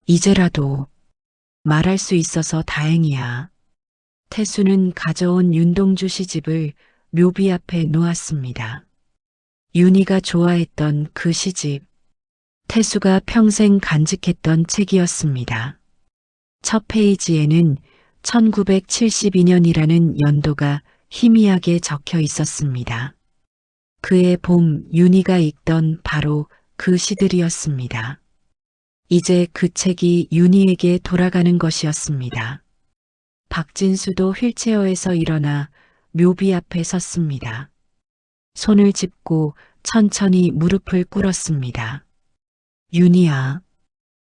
이제라도 말할 수 있어서 다행이야. 태수는 가져온 윤동주 시집을 묘비 앞에 놓았습니다. 윤희가 좋아했던 그 시집. 태수가 평생 간직했던 책이었습니다. 첫 페이지에는 1972년이라는 연도가 희미하게 적혀 있었습니다. 그해 봄 윤희가 읽던 바로 그 시들이었습니다. 이제 그 책이 윤희에게 돌아가는 것이었습니다. 박진수도 휠체어에서 일어나 묘비 앞에 섰습니다. 손을 짚고 천천히 무릎을 꿇었습니다. 윤희야,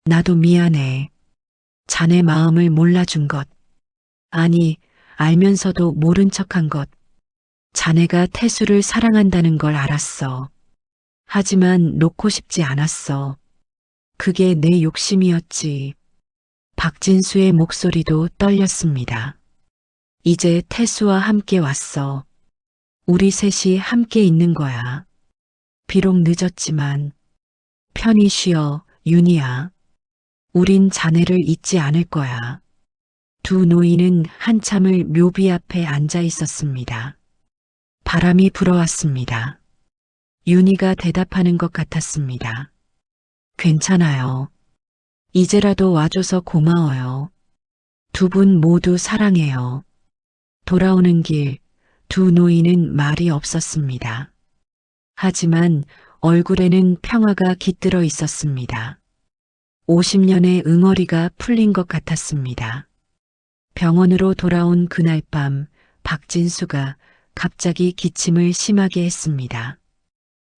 나도 미안해. 자네 마음을 몰라준 것. 아니, 알면서도 모른 척한 것. 자네가 태수를 사랑한다는 걸 알았어. 하지만 놓고 싶지 않았어. 그게 내 욕심이었지. 박진수의 목소리도 떨렸습니다. 이제 태수와 함께 왔어. 우리 셋이 함께 있는 거야. 비록 늦었지만 편히 쉬어, 윤희야. 우린 자네를 잊지 않을 거야. 두 노인은 한참을 묘비 앞에 앉아 있었습니다. 바람이 불어왔습니다. 윤희가 대답하는 것 같았습니다. 괜찮아요. 이제라도 와줘서 고마워요. 두 분 모두 사랑해요. 돌아오는 길, 두 노인은 말이 없었습니다. 하지만 얼굴에는 평화가 깃들어 있었습니다. 50년의 응어리가 풀린 것 같았습니다. 병원으로 돌아온 그날 밤 박진수가 갑자기 기침을 심하게 했습니다.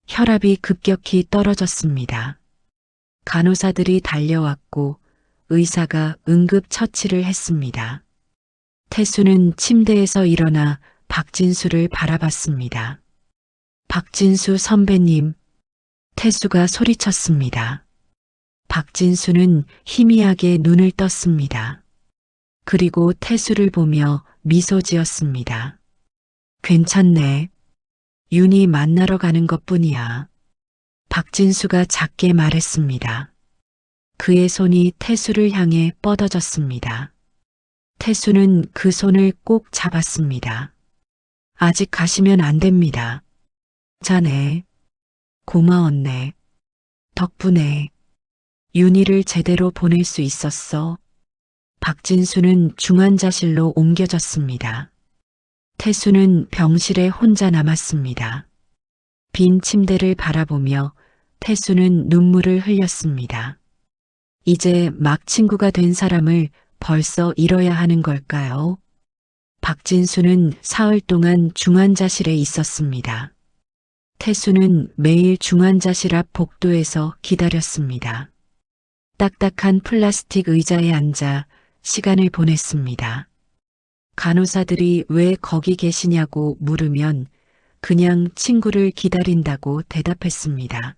혈압이 급격히 떨어졌습니다. 간호사들이 달려왔고 의사가 응급 처치를 했습니다. 태수는 침대에서 일어나 박진수를 바라봤습니다. 박진수 선배님, 태수가 소리쳤습니다. 박진수는 희미하게 눈을 떴습니다. 그리고 태수를 보며 미소 지었습니다. 괜찮네. 윤희 만나러 가는 것뿐이야. 박진수가 작게 말했습니다. 그의 손이 태수를 향해 뻗어졌습니다. 태수는 그 손을 꼭 잡았습니다. 아직 가시면 안 됩니다. 자네, 고마웠네. 덕분에 윤희를 제대로 보낼 수 있었어. 박진수는 중환자실로 옮겨졌습니다. 태수는 병실에 혼자 남았습니다. 빈 침대를 바라보며 태수는 눈물을 흘렸습니다. 이제 막 친구가 된 사람을 벌써 잃어야 하는 걸까요? 박진수는 사흘 동안 중환자실에 있었습니다. 태수는 매일 중환자실 앞 복도에서 기다렸습니다. 딱딱한 플라스틱 의자에 앉아 시간을 보냈습니다. 간호사들이 왜 거기 계시냐고 물으면 그냥 친구를 기다린다고 대답했습니다.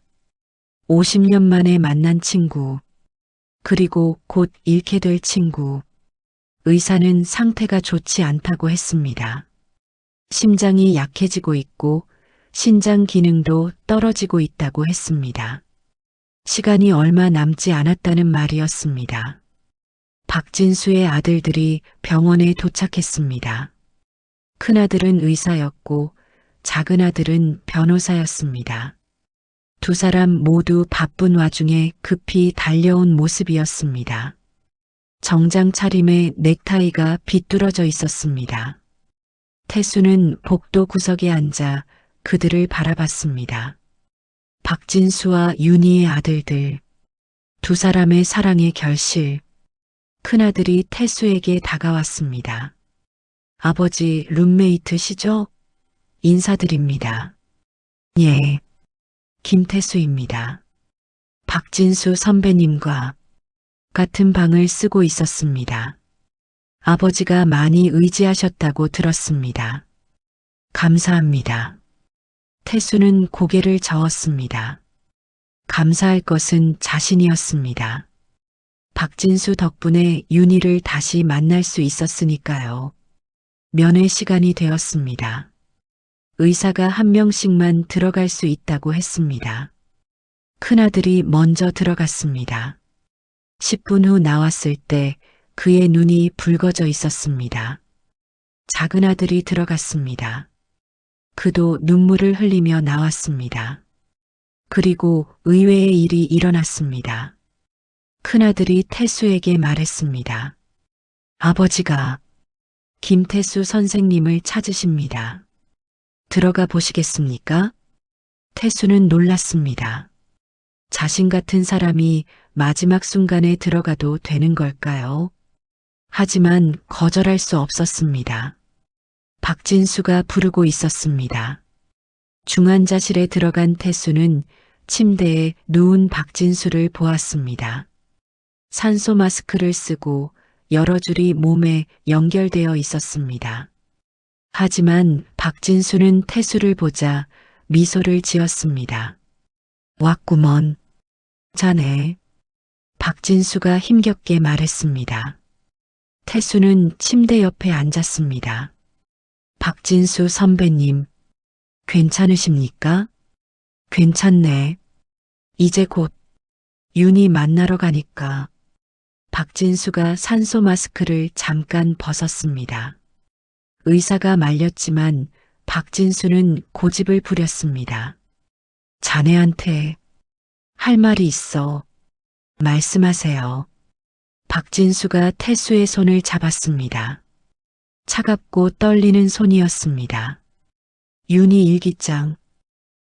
50년 만에 만난 친구, 그리고 곧 잃게 될 친구. 의사는 상태가 좋지 않다고 했습니다. 심장이 약해지고 있고 신장 기능도 떨어지고 있다고 했습니다. 시간이 얼마 남지 않았다는 말이었습니다. 박진수의 아들들이 병원에 도착했습니다. 큰아들은 의사였고 작은아들은 변호사였습니다. 두 사람 모두 바쁜 와중에 급히 달려온 모습이었습니다. 정장 차림에 넥타이가 비뚤어져 있었습니다. 태수는 복도 구석에 앉아 그들을 바라봤습니다. 박진수와 윤희의 아들들, 두 사람의 사랑의 결실. 큰아들이 태수에게 다가왔습니다. 아버지 룸메이트시죠? 인사드립니다. 예, 김태수입니다. 박진수 선배님과 같은 방을 쓰고 있었습니다. 아버지가 많이 의지하셨다고 들었습니다. 감사합니다. 태수는 고개를 저었습니다. 감사할 것은 자신이었습니다. 박진수 덕분에 윤희를 다시 만날 수 있었으니까요. 면회 시간이 되었습니다. 의사가 한 명씩만 들어갈 수 있다고 했습니다. 큰아들이 먼저 들어갔습니다. 10분 후 나왔을 때 그의 눈이 붉어져 있었습니다. 작은아들이 들어갔습니다. 그도 눈물을 흘리며 나왔습니다. 그리고 의외의 일이 일어났습니다. 큰아들이 태수에게 말했습니다. 아버지가 김태수 선생님을 찾으십니다. 들어가 보시겠습니까? 태수는 놀랐습니다. 자신 같은 사람이 마지막 순간에 들어가도 되는 걸까요? 하지만 거절할 수 없었습니다. 박진수가 부르고 있었습니다. 중환자실에 들어간 태수는 침대에 누운 박진수를 보았습니다. 산소 마스크를 쓰고 여러 줄이 몸에 연결되어 있었습니다. 하지만 박진수는 태수를 보자 미소를 지었습니다. 왔구먼. 자네. 박진수가 힘겹게 말했습니다. 태수는 침대 옆에 앉았습니다. 박진수 선배님, 괜찮으십니까? 괜찮네. 이제 곧 윤희 만나러 가니까. 박진수가 산소 마스크를 잠깐 벗었습니다. 의사가 말렸지만 박진수는 고집을 부렸습니다. 자네한테 할 말이 있어. 말씀하세요. 박진수가 태수의 손을 잡았습니다. 차갑고 떨리는 손이었습니다. 윤희 일기장,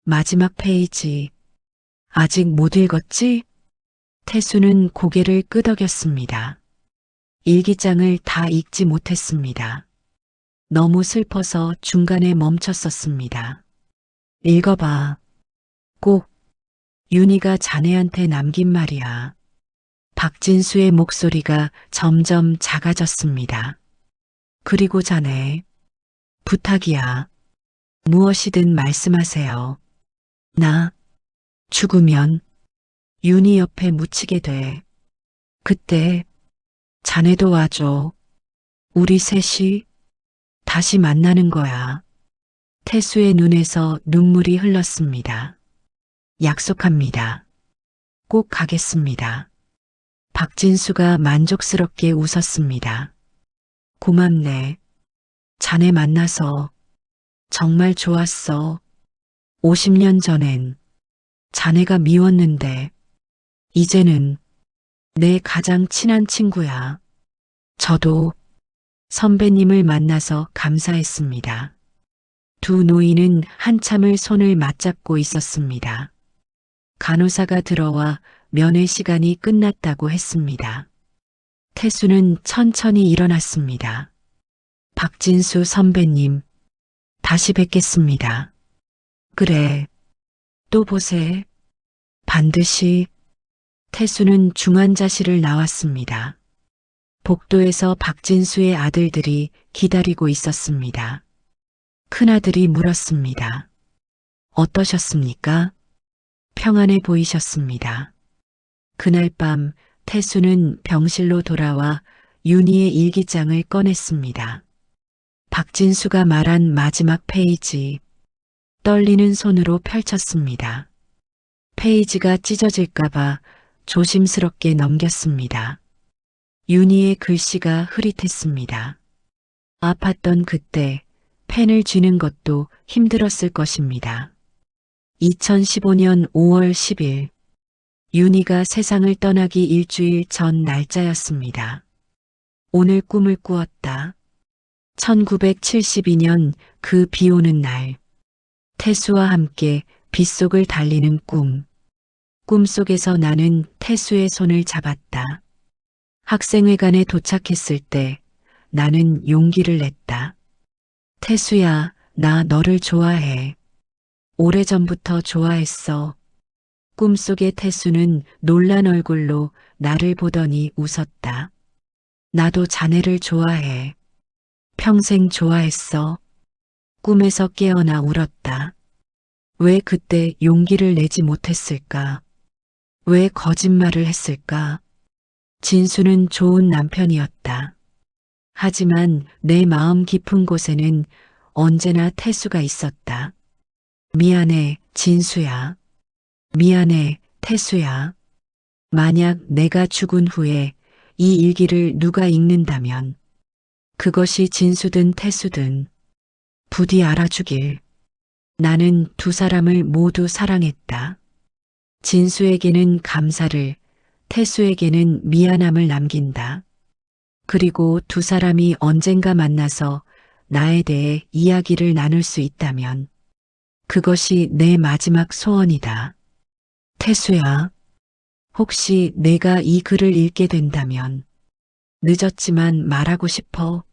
마지막 페이지. 아직 못 읽었지? 태수는 고개를 끄덕였습니다. 일기장을 다 읽지 못했습니다. 너무 슬퍼서 중간에 멈췄었습니다. 읽어봐. 꼭 윤희가 자네한테 남긴 말이야. 박진수의 목소리가 점점 작아졌습니다. 그리고 자네, 부탁이야. 무엇이든 말씀하세요. 나 죽으면 윤희 옆에 묻히게 돼. 그때 자네도 와줘. 우리 셋이 다시 만나는 거야. 태수의 눈에서 눈물이 흘렀습니다. 약속합니다. 꼭 가겠습니다. 박진수가 만족스럽게 웃었습니다. 고맙네. 자네 만나서 정말 좋았어. 50년 전엔 자네가 미웠는데 이제는 내 가장 친한 친구야. 저도 선배님을 만나서 감사했습니다. 두 노인은 한참을 손을 맞잡고 있었습니다. 간호사가 들어와 면회 시간이 끝났다고 했습니다. 태수는 천천히 일어났습니다. 박진수 선배님, 다시 뵙겠습니다. 그래, 또 보세. 반드시. 태수는 중환자실을 나왔습니다. 복도에서 박진수의 아들들이 기다리고 있었습니다. 큰아들이 물었습니다. 어떠셨습니까? 평안해 보이셨습니다. 그날 밤 태수는 병실로 돌아와 윤희의 일기장을 꺼냈습니다. 박진수가 말한 마지막 페이지, 떨리는 손으로 펼쳤습니다. 페이지가 찢어질까봐 조심스럽게 넘겼습니다. 윤희의 글씨가 흐릿했습니다. 아팠던 그때 펜을 쥐는 것도 힘들었을 것입니다. 2015년 5월 10일, 윤희가 세상을 떠나기 일주일 전 날짜였습니다. 오늘 꿈을 꾸었다. 1972년 그 비 오는 날, 태수와 함께 빗속을 달리는 꿈. 꿈속에서 나는 태수의 손을 잡았다. 학생회관에 도착했을 때 나는 용기를 냈다. 태수야, 나 너를 좋아해. 오래전부터 좋아했어. 꿈속의 태수는 놀란 얼굴로 나를 보더니 웃었다. 나도 자네를 좋아해. 평생 좋아했어. 꿈에서 깨어나 울었다. 왜 그때 용기를 내지 못했을까? 왜 거짓말을 했을까? 진수는 좋은 남편이었다. 하지만 내 마음 깊은 곳에는 언제나 태수가 있었다. 미안해, 진수야. 미안해, 태수야. 만약 내가 죽은 후에 이 일기를 누가 읽는다면 그것이 진수든 태수든 부디 알아주길. 나는 두 사람을 모두 사랑했다. 진수에게는 감사를, 태수에게는 미안함을 남긴다. 그리고 두 사람이 언젠가 만나서 나에 대해 이야기를 나눌 수 있다면 그것이 내 마지막 소원이다. 태수야, 혹시 내가 이 글을 읽게 된다면 늦었지만 말하고 싶어.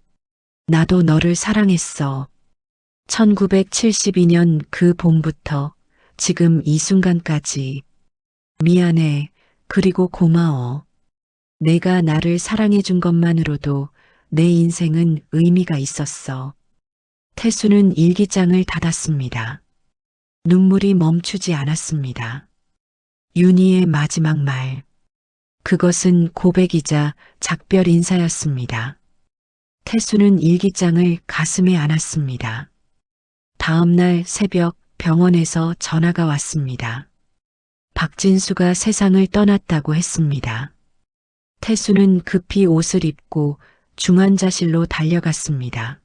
나도 너를 사랑했어. 1972년 그 봄부터 지금 이 순간까지 미안해, 그리고 고마워. 내가 나를 사랑해준 것만으로도 내 인생은 의미가 있었어. 태수는 일기장을 닫았습니다. 눈물이 멈추지 않았습니다. 윤희의 마지막 말. 그것은 고백이자 작별 인사였습니다. 태수는 일기장을 가슴에 안았습니다. 다음 날 새벽 병원에서 전화가 왔습니다. 박진수가 세상을 떠났다고 했습니다. 태수는 급히 옷을 입고 중환자실로 달려갔습니다.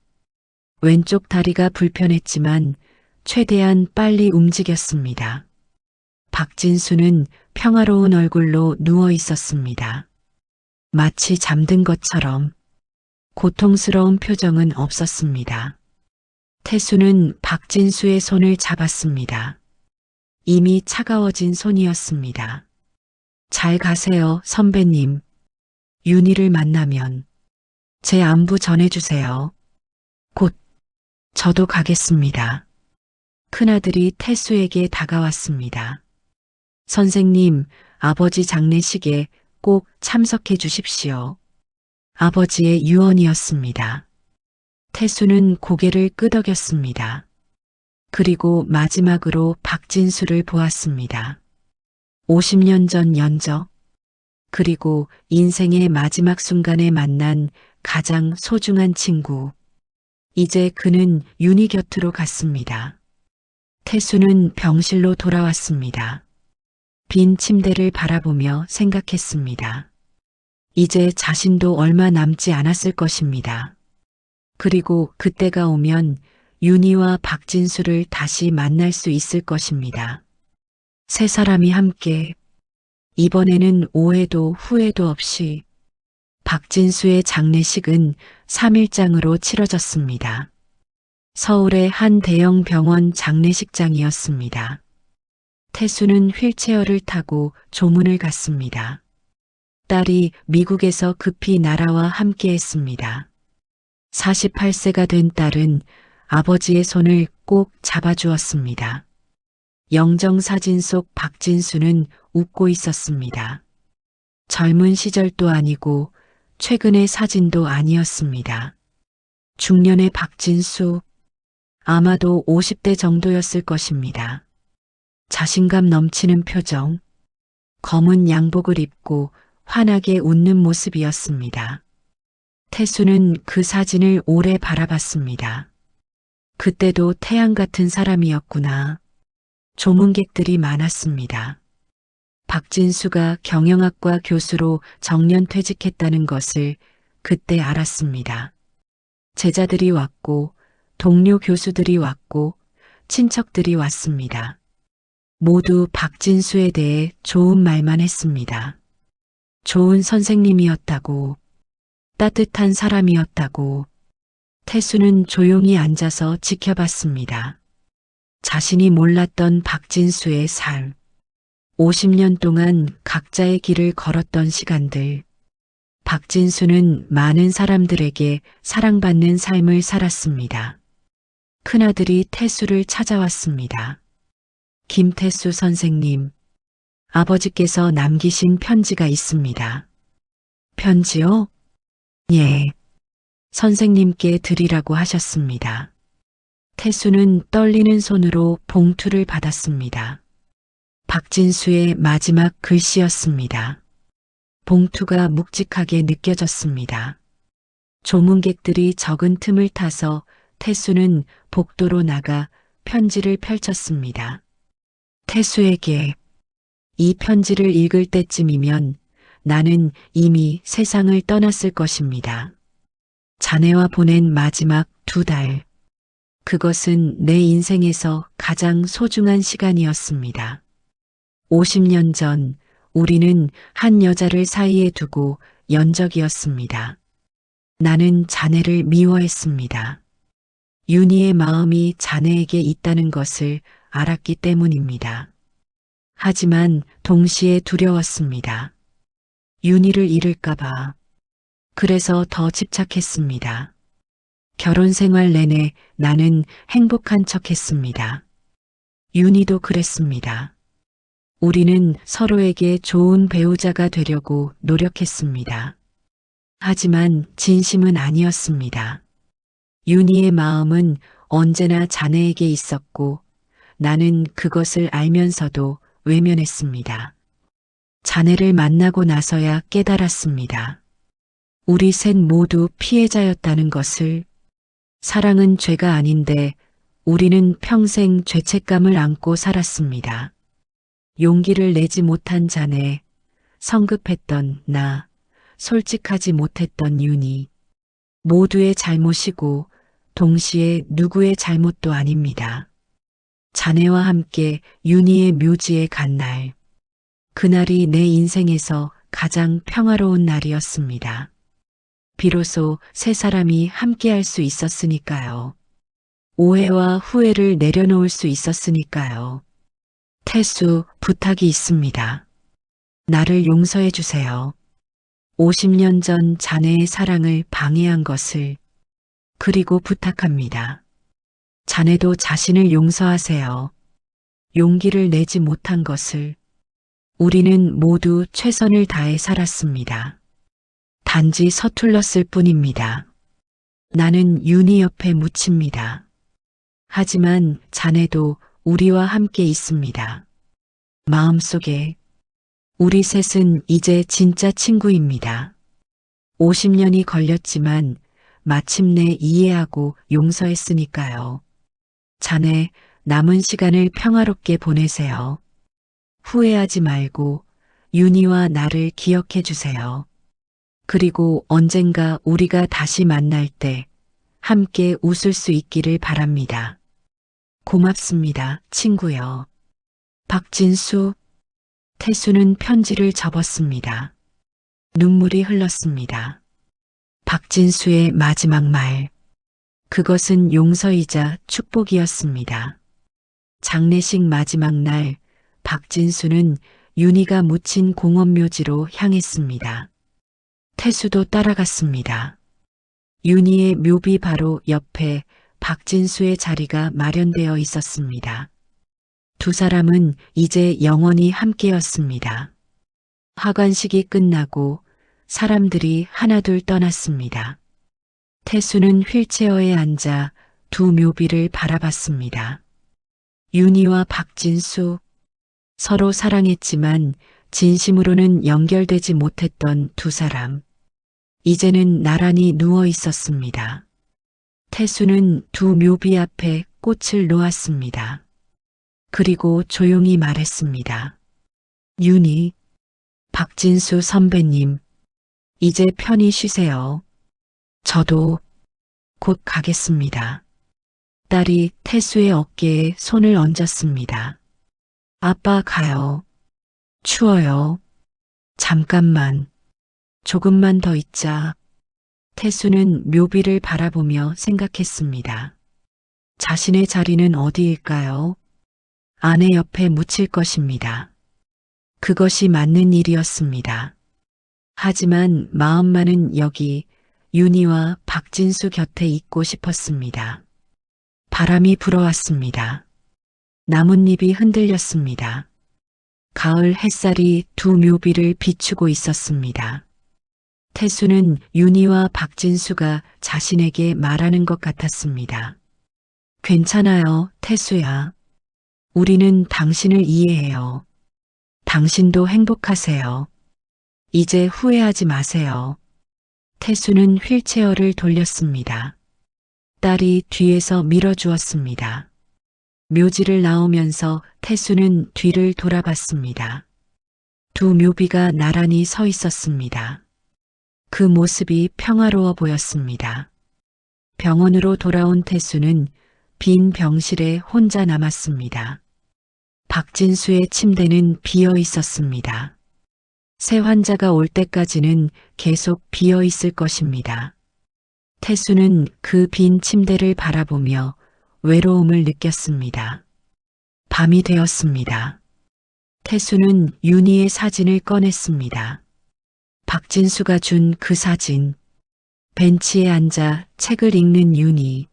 왼쪽 다리가 불편했지만 최대한 빨리 움직였습니다. 박진수는 평화로운 얼굴로 누워 있었습니다. 마치 잠든 것처럼. 고통스러운 표정은 없었습니다. 태수는 박진수의 손을 잡았습니다. 이미 차가워진 손이었습니다. 잘 가세요, 선배님. 윤희를 만나면 제 안부 전해주세요. 곧 저도 가겠습니다. 큰아들이 태수에게 다가왔습니다. 선생님, 아버지 장례식에 꼭 참석해 주십시오. 아버지의 유언이었습니다. 태수는 고개를 끄덕였습니다. 그리고 마지막으로 박진수를 보았습니다. 50년 전 연적, 그리고 인생의 마지막 순간에 만난 가장 소중한 친구. 이제 그는 윤희 곁으로 갔습니다. 태수는 병실로 돌아왔습니다. 빈 침대를 바라보며 생각했습니다. 이제 자신도 얼마 남지 않았을 것입니다. 그리고 그때가 오면 윤희와 박진수를 다시 만날 수 있을 것입니다. 세 사람이 함께, 이번에는 오해도 후회도 없이. 박진수의 장례식은 3일장으로 치러졌습니다. 서울의 한 대형 병원 장례식장이었습니다. 태수는 휠체어를 타고 조문을 갔습니다. 딸이 미국에서 급히 나라와 함께 했습니다. 48세가 된 딸은 아버지의 손을 꼭 잡아주었습니다. 영정사진 속 박진수는 웃고 있었습니다. 젊은 시절도 아니고 최근의 사진도 아니었습니다. 중년의 박진수, 아마도 50대 정도였을 것입니다. 자신감 넘치는 표정, 검은 양복을 입고 환하게 웃는 모습이었습니다. 태수는 그 사진을 오래 바라봤습니다. 그때도 태양 같은 사람이었구나. 조문객들이 많았습니다. 박진수가 경영학과 교수로 정년퇴직했다는 것을 그때 알았습니다. 제자들이 왔고, 동료 교수들이 왔고, 친척들이 왔습니다. 모두 박진수에 대해 좋은 말만 했습니다. 좋은 선생님이었다고, 따뜻한 사람이었다고. 태수는 조용히 앉아서 지켜봤습니다. 자신이 몰랐던 박진수의 삶. 50년 동안 각자의 길을 걸었던 시간들. 박진수는 많은 사람들에게 사랑받는 삶을 살았습니다. 큰아들이 태수를 찾아왔습니다. 김태수 선생님, 아버지께서 남기신 편지가 있습니다. 편지요? 예. 선생님께 드리라고 하셨습니다. 태수는 떨리는 손으로 봉투를 받았습니다. 박진수의 마지막 글씨였습니다. 봉투가 묵직하게 느껴졌습니다. 조문객들이 적은 틈을 타서 태수는 복도로 나가 편지를 펼쳤습니다. 태수에게, 이 편지를 읽을 때쯤이면 나는 이미 세상을 떠났을 것입니다. 자네와 보낸 마지막 2달. 그것은 내 인생에서 가장 소중한 시간이었습니다. 50년 전 우리는 한 여자를 사이에 두고 연적이었습니다. 나는 자네를 미워했습니다. 윤희의 마음이 자네에게 있다는 것을 알았기 때문입니다. 하지만 동시에 두려웠습니다. 윤희를 잃을까봐. 그래서 더 집착했습니다. 결혼 생활 내내 나는 행복한 척 했습니다. 윤희도 그랬습니다. 우리는 서로에게 좋은 배우자가 되려고 노력했습니다. 하지만 진심은 아니었습니다. 윤희의 마음은 언제나 자네에게 있었고 나는 그것을 알면서도 외면했습니다. 자네를 만나고 나서야 깨달았습니다. 우리 셋 모두 피해자였다는 것을. 사랑은 죄가 아닌데 우리는 평생 죄책감을 안고 살았습니다. 용기를 내지 못한 자네, 성급했던 나, 솔직하지 못했던 윤희. 모두의 잘못이고 동시에 누구의 잘못도 아닙니다. 자네와 함께 윤희의 묘지에 간 날. 그날이 내 인생에서 가장 평화로운 날이었습니다. 비로소 세 사람이 함께할 수 있었으니까요. 오해와 후회를 내려놓을 수 있었으니까요. 태수, 부탁이 있습니다. 나를 용서해 주세요. 50년 전 자네의 사랑을 방해한 것을. 그리고 부탁합니다. 자네도 자신을 용서하세요. 용기를 내지 못한 것을. 우리는 모두 최선을 다해 살았습니다. 단지 서툴렀을 뿐입니다. 나는 윤희 옆에 묻힙니다. 하지만 자네도 우리와 함께 있습니다. 마음속에. 우리 셋은 이제 진짜 친구입니다. 50년이 걸렸지만 마침내 이해하고 용서했으니까요. 자네, 남은 시간을 평화롭게 보내세요. 후회하지 말고 윤희와 나를 기억해 주세요. 그리고 언젠가 우리가 다시 만날 때 함께 웃을 수 있기를 바랍니다. 고맙습니다, 친구요. 박진수. 태수는 편지를 접었습니다. 눈물이 흘렀습니다. 박진수의 마지막 말. 그것은 용서이자 축복이었습니다. 장례식 마지막 날, 박진수는 윤희가 묻힌 공원묘지로 향했습니다. 태수도 따라갔습니다. 윤희의 묘비 바로 옆에 박진수의 자리가 마련되어 있었습니다. 두 사람은 이제 영원히 함께였습니다. 하관식이 끝나고 사람들이 하나둘 떠났습니다. 태수는 휠체어에 앉아 두 묘비를 바라봤습니다. 윤희와 박진수, 서로 사랑했지만 진심으로는 연결되지 못했던 두 사람. 이제는 나란히 누워 있었습니다. 태수는 두 묘비 앞에 꽃을 놓았습니다. 그리고 조용히 말했습니다. 윤희, 박진수 선배님, 이제 편히 쉬세요. 저도 곧 가겠습니다. 딸이 태수의 어깨에 손을 얹었습니다. 아빠 가요. 추워요. 잠깐만. 조금만 더 있자. 태수는 묘비를 바라보며 생각했습니다. 자신의 자리는 어디일까요? 아내 옆에 묻힐 것입니다. 그것이 맞는 일이었습니다. 하지만 마음만은 여기 윤희와 박진수 곁에 있고 싶었습니다. 바람이 불어왔습니다. 나뭇잎이 흔들렸습니다. 가을 햇살이 두 묘비를 비추고 있었습니다. 태수는 윤희와 박진수가 자신에게 말하는 것 같았습니다. 괜찮아요, 태수야. 우리는 당신을 이해해요. 당신도 행복하세요. 이제 후회하지 마세요. 태수는 휠체어를 돌렸습니다. 딸이 뒤에서 밀어주었습니다. 묘지를 나오면서 태수는 뒤를 돌아봤습니다. 두 묘비가 나란히 서 있었습니다. 그 모습이 평화로워 보였습니다. 병원으로 돌아온 태수는 빈 병실에 혼자 남았습니다. 박진수의 침대는 비어 있었습니다. 새 환자가 올 때까지는 계속 비어 있을 것입니다. 태수는 그 빈 침대를 바라보며 외로움을 느꼈습니다. 밤이 되었습니다. 태수는 윤희의 사진을 꺼냈습니다. 박진수가 준 그 사진. 벤치에 앉아 책을 읽는 윤희.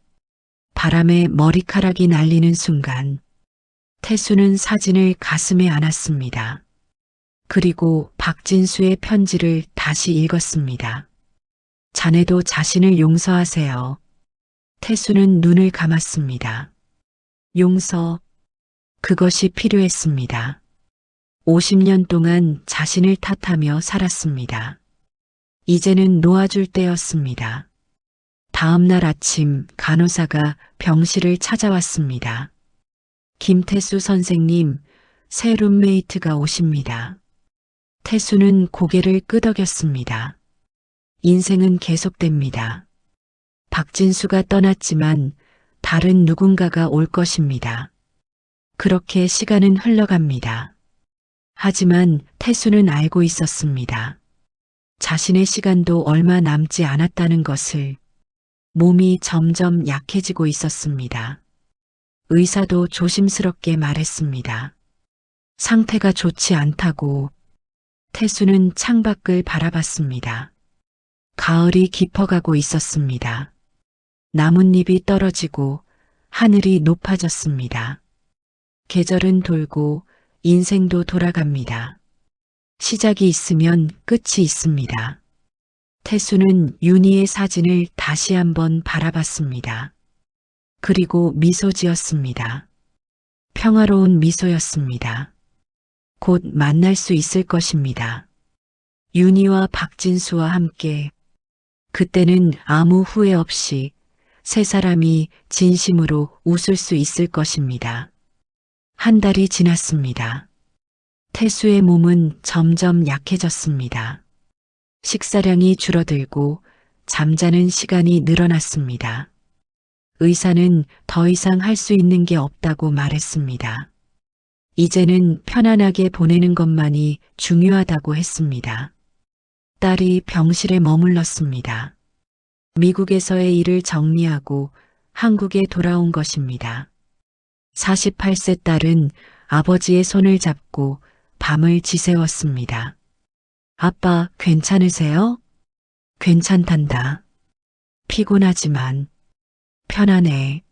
바람에 머리카락이 날리는 순간 태수는 사진을 가슴에 안았습니다. 그리고 박진수의 편지를 다시 읽었습니다. 자네도 자신을 용서하세요. 태수는 눈을 감았습니다. 용서, 그것이 필요했습니다. 50년 동안 자신을 탓하며 살았습니다. 이제는 놓아줄 때였습니다. 다음 날 아침 간호사가 병실을 찾아왔습니다. 김태수 선생님, 새 룸메이트가 오십니다. 태수는 고개를 끄덕였습니다. 인생은 계속됩니다. 박진수가 떠났지만 다른 누군가가 올 것입니다. 그렇게 시간은 흘러갑니다. 하지만 태수는 알고 있었습니다. 자신의 시간도 얼마 남지 않았다는 것을. 몸이 점점 약해지고 있었습니다. 의사도 조심스럽게 말했습니다. 상태가 좋지 않다고. 태수는 창밖을 바라봤습니다. 가을이 깊어가고 있었습니다. 나뭇잎이 떨어지고 하늘이 높아졌습니다. 계절은 돌고 인생도 돌아갑니다. 시작이 있으면 끝이 있습니다. 태수는 윤희의 사진을 다시 한번 바라봤습니다. 그리고 미소 지었습니다. 평화로운 미소였습니다. 곧 만날 수 있을 것입니다. 윤희와 박진수와 함께. 그때는 아무 후회 없이 세 사람이 진심으로 웃을 수 있을 것입니다. 한 달이 지났습니다. 태수의 몸은 점점 약해졌습니다. 식사량이 줄어들고 잠자는 시간이 늘어났습니다. 의사는 더 이상 할 수 있는 게 없다고 말했습니다. 이제는 편안하게 보내는 것만이 중요하다고 했습니다. 딸이 병실에 머물렀습니다. 미국에서의 일을 정리하고 한국에 돌아온 것입니다. 48세 딸은 아버지의 손을 잡고 밤을 지새웠습니다. 아빠, 괜찮으세요? 괜찮단다. 피곤하지만 편안해.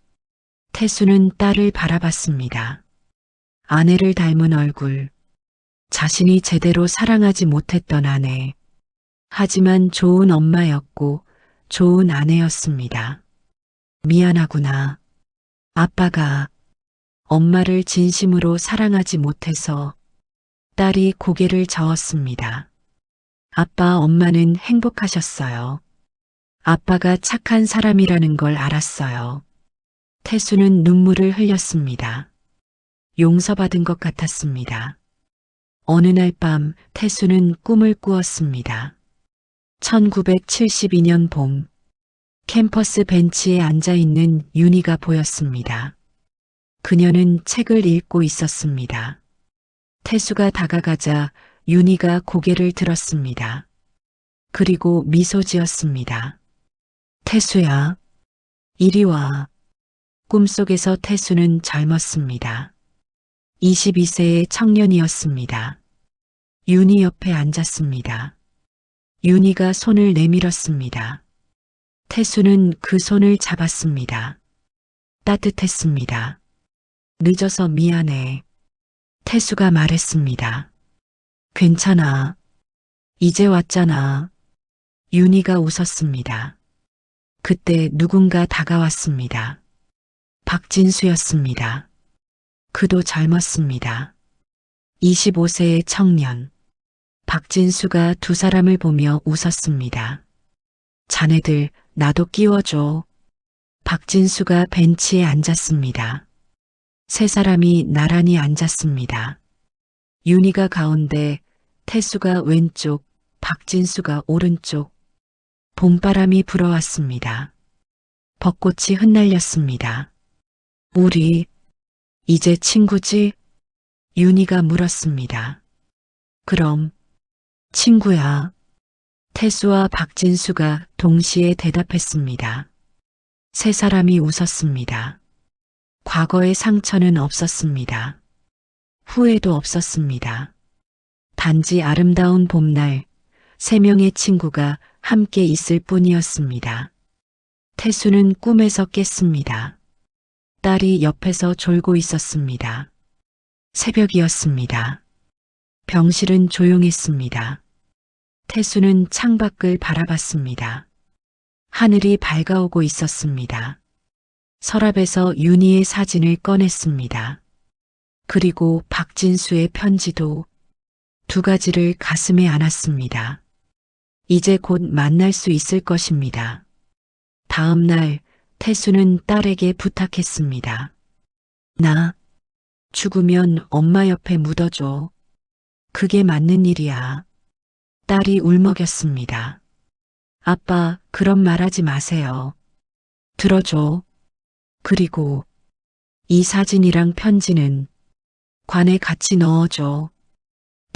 태수는 딸을 바라봤습니다. 아내를 닮은 얼굴, 자신이 제대로 사랑하지 못했던 아내. 하지만 좋은 엄마였고 좋은 아내였습니다. 미안하구나. 아빠가 엄마를 진심으로 사랑하지 못해서. 딸이 고개를 저었습니다. 아빠, 엄마는 행복하셨어요. 아빠가 착한 사람이라는 걸 알았어요. 태수는 눈물을 흘렸습니다. 용서받은 것 같았습니다. 어느 날 밤 태수는 꿈을 꾸었습니다. 1972년 봄, 캠퍼스 벤치에 앉아있는 윤희가 보였습니다. 그녀는 책을 읽고 있었습니다. 태수가 다가가자 윤희가 고개를 들었습니다. 그리고 미소 지었습니다. 태수야, 이리 와. 꿈속에서 태수는 젊었습니다. 22세의 청년이었습니다. 윤희 옆에 앉았습니다. 윤희가 손을 내밀었습니다. 태수는 그 손을 잡았습니다. 따뜻했습니다. 늦어서 미안해. 태수가 말했습니다. 괜찮아. 이제 왔잖아. 윤희가 웃었습니다. 그때 누군가 다가왔습니다. 박진수였습니다. 그도 젊었습니다. 25세의 청년. 박진수가 두 사람을 보며 웃었습니다. 자네들 나도 끼워줘. 박진수가 벤치에 앉았습니다. 세 사람이 나란히 앉았습니다. 윤희가 가운데, 태수가 왼쪽, 박진수가 오른쪽. 봄바람이 불어왔습니다. 벚꽃이 흩날렸습니다. 우리 이제 친구지? 윤희가 물었습니다. 그럼 친구야. 태수와 박진수가 동시에 대답했습니다. 세 사람이 웃었습니다. 과거의 상처는 없었습니다. 후회도 없었습니다. 단지 아름다운 봄날, 세 명의 친구가 함께 있을 뿐이었습니다. 태수는 꿈에서 깼습니다. 딸이 옆에서 졸고 있었습니다. 새벽이었습니다. 병실은 조용했습니다. 태수는 창밖을 바라봤습니다. 하늘이 밝아오고 있었습니다. 서랍에서 윤희의 사진을 꺼냈습니다. 그리고 박진수의 편지도 2가지를 가슴에 안았습니다. 이제 곧 만날 수 있을 것입니다. 다음 날 태수는 딸에게 부탁했습니다. 나 죽으면 엄마 옆에 묻어줘. 그게 맞는 일이야. 딸이 울먹였습니다. 아빠, 그런 말 하지 마세요. 들어줘. 그리고 이 사진이랑 편지는 관에 같이 넣어줘.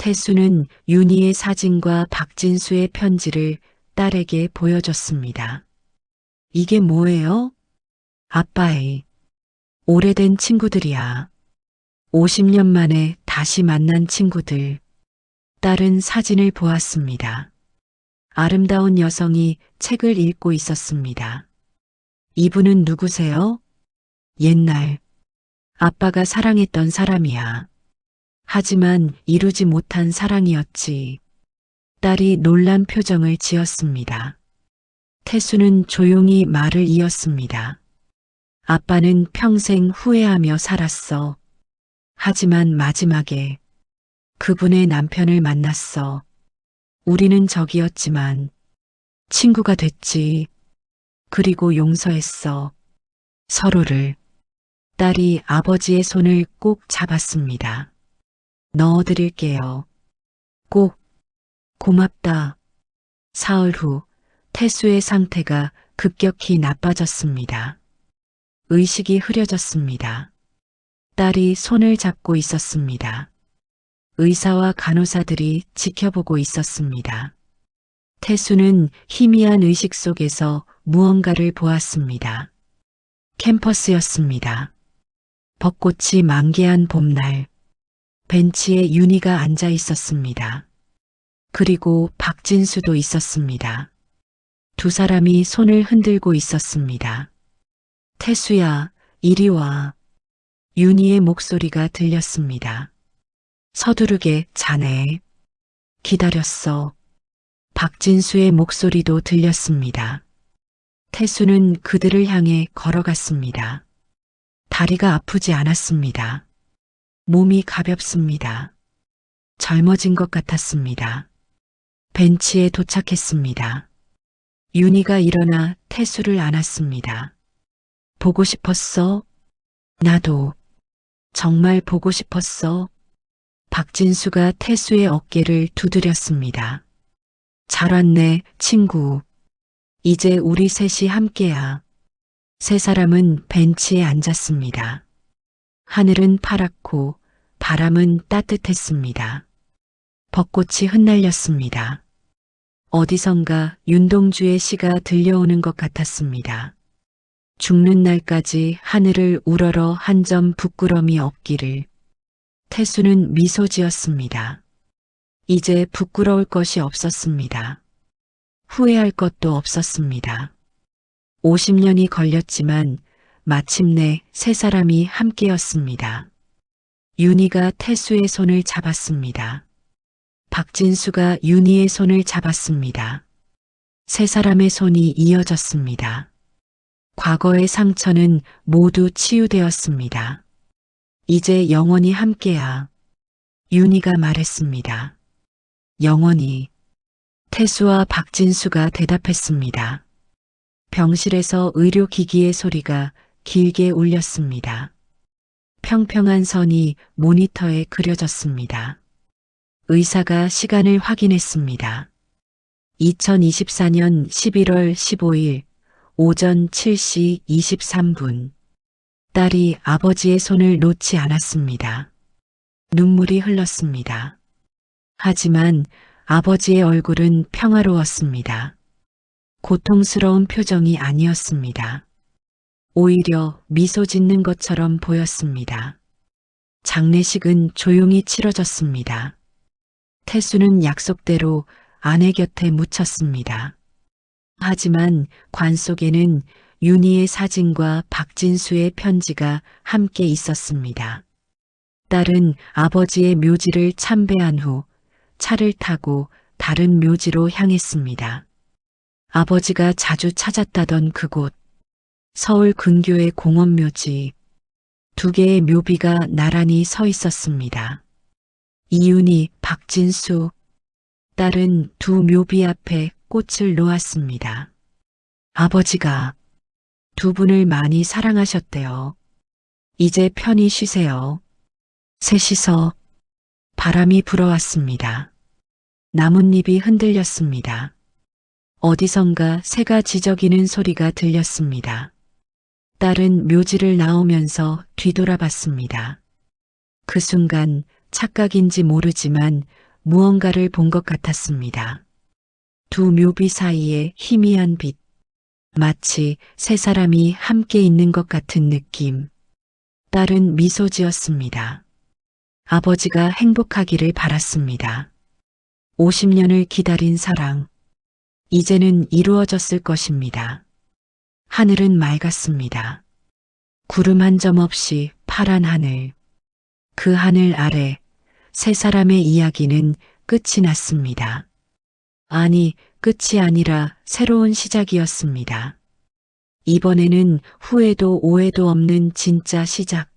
태수는 윤희의 사진과 박진수의 편지를 딸에게 보여줬습니다. 이게 뭐예요? 아빠의 오래된 친구들이야. 50년 만에 다시 만난 친구들. 딸은 사진을 보았습니다. 아름다운 여성이 책을 읽고 있었습니다. 이분은 누구세요? 옛날 아빠가 사랑했던 사람이야. 하지만 이루지 못한 사랑이었지. 딸이 놀란 표정을 지었습니다. 태수는 조용히 말을 이었습니다. 아빠는 평생 후회하며 살았어. 하지만 마지막에 그분의 남편을 만났어. 우리는 적이었지만 친구가 됐지. 그리고 용서했어. 서로를. 딸이 아버지의 손을 꼭 잡았습니다. 넣어드릴게요. 꼭. 고맙다. 사흘 후 태수의 상태가 급격히 나빠졌습니다. 의식이 흐려졌습니다. 딸이 손을 잡고 있었습니다. 의사와 간호사들이 지켜보고 있었습니다. 태수는 희미한 의식 속에서 무언가를 보았습니다. 캠퍼스였습니다. 벚꽃이 만개한 봄날, 벤치에 윤희가 앉아 있었습니다. 그리고 박진수도 있었습니다. 2사람이 손을 흔들고 있었습니다. 태수야, 이리 와. 윤희의 목소리가 들렸습니다. 서두르게 자네. 기다렸어. 박진수의 목소리도 들렸습니다. 태수는 그들을 향해 걸어갔습니다. 다리가 아프지 않았습니다. 몸이 가볍습니다. 젊어진 것 같았습니다. 벤치에 도착했습니다. 윤희가 일어나 태수를 안았습니다. 보고 싶었어? 나도. 정말 보고 싶었어? 박진수가 태수의 어깨를 두드렸습니다. 잘 왔네, 친구. 이제 우리 셋이 함께야. 3사람은 벤치에 앉았습니다. 하늘은 파랗고 바람은 따뜻했습니다. 벚꽃이 흩날렸습니다. 어디선가 윤동주의 시가 들려오는 것 같았습니다. 죽는 날까지 하늘을 우러러 한 점 부끄럼이 없기를. 태수는 미소 지었습니다. 이제 부끄러울 것이 없었습니다. 후회할 것도 없었습니다. 50년이 걸렸지만 마침내 3사람이 함께였습니다. 윤희가 태수의 손을 잡았습니다. 박진수가 윤희의 손을 잡았습니다. 3사람의 손이 이어졌습니다. 과거의 상처는 모두 치유되었습니다. 이제 영원히 함께야. 윤희가 말했습니다. 영원히. 태수와 박진수가 대답했습니다. 병실에서 의료기기의 소리가 길게 울렸습니다. 평평한 선이 모니터에 그려졌습니다. 의사가 시간을 확인했습니다. 2024년 11월 15일 오전 7시 23분. 딸이 아버지의 손을 놓지 않았습니다. 눈물이 흘렀습니다. 하지만 아버지의 얼굴은 평화로웠습니다. 고통스러운 표정이 아니었습니다. 오히려 미소 짓는 것처럼 보였습니다. 장례식은 조용히 치러졌습니다. 태수는 약속대로 아내 곁에 묻혔습니다. 하지만 관 속에는 윤희의 사진과 박진수의 편지가 함께 있었습니다. 딸은 아버지의 묘지를 참배한 후 차를 타고 다른 묘지로 향했습니다. 아버지가 자주 찾았다던 그곳, 서울 근교의 공원묘지, 2개의 묘비가 나란히 서 있었습니다. 이윤희, 박진수, 딸은 2 묘비 앞에 꽃을 놓았습니다. 아버지가 2 분을 많이 사랑하셨대요. 이제 편히 쉬세요. 셋이서 바람이 불어왔습니다. 나뭇잎이 흔들렸습니다. 어디선가 새가 지저귀는 소리가 들렸습니다. 딸은 묘지를 나오면서 뒤돌아봤습니다. 그 순간 착각인지 모르지만 무언가를 본 것 같았습니다. 2 묘비 사이에 희미한 빛, 마치 3 사람이 함께 있는 것 같은 느낌. 딸은 미소 지었습니다. 아버지가 행복하기를 바랐습니다. 50년을 기다린 사랑, 이제는 이루어졌을 것입니다. 하늘은 맑았습니다. 구름 한 점 없이 파란 하늘. 그 하늘 아래 3 사람의 이야기는 끝이 났습니다. 아니, 끝이 아니라 새로운 시작이었습니다. 이번에는 후회도 오해도 없는 진짜 시작.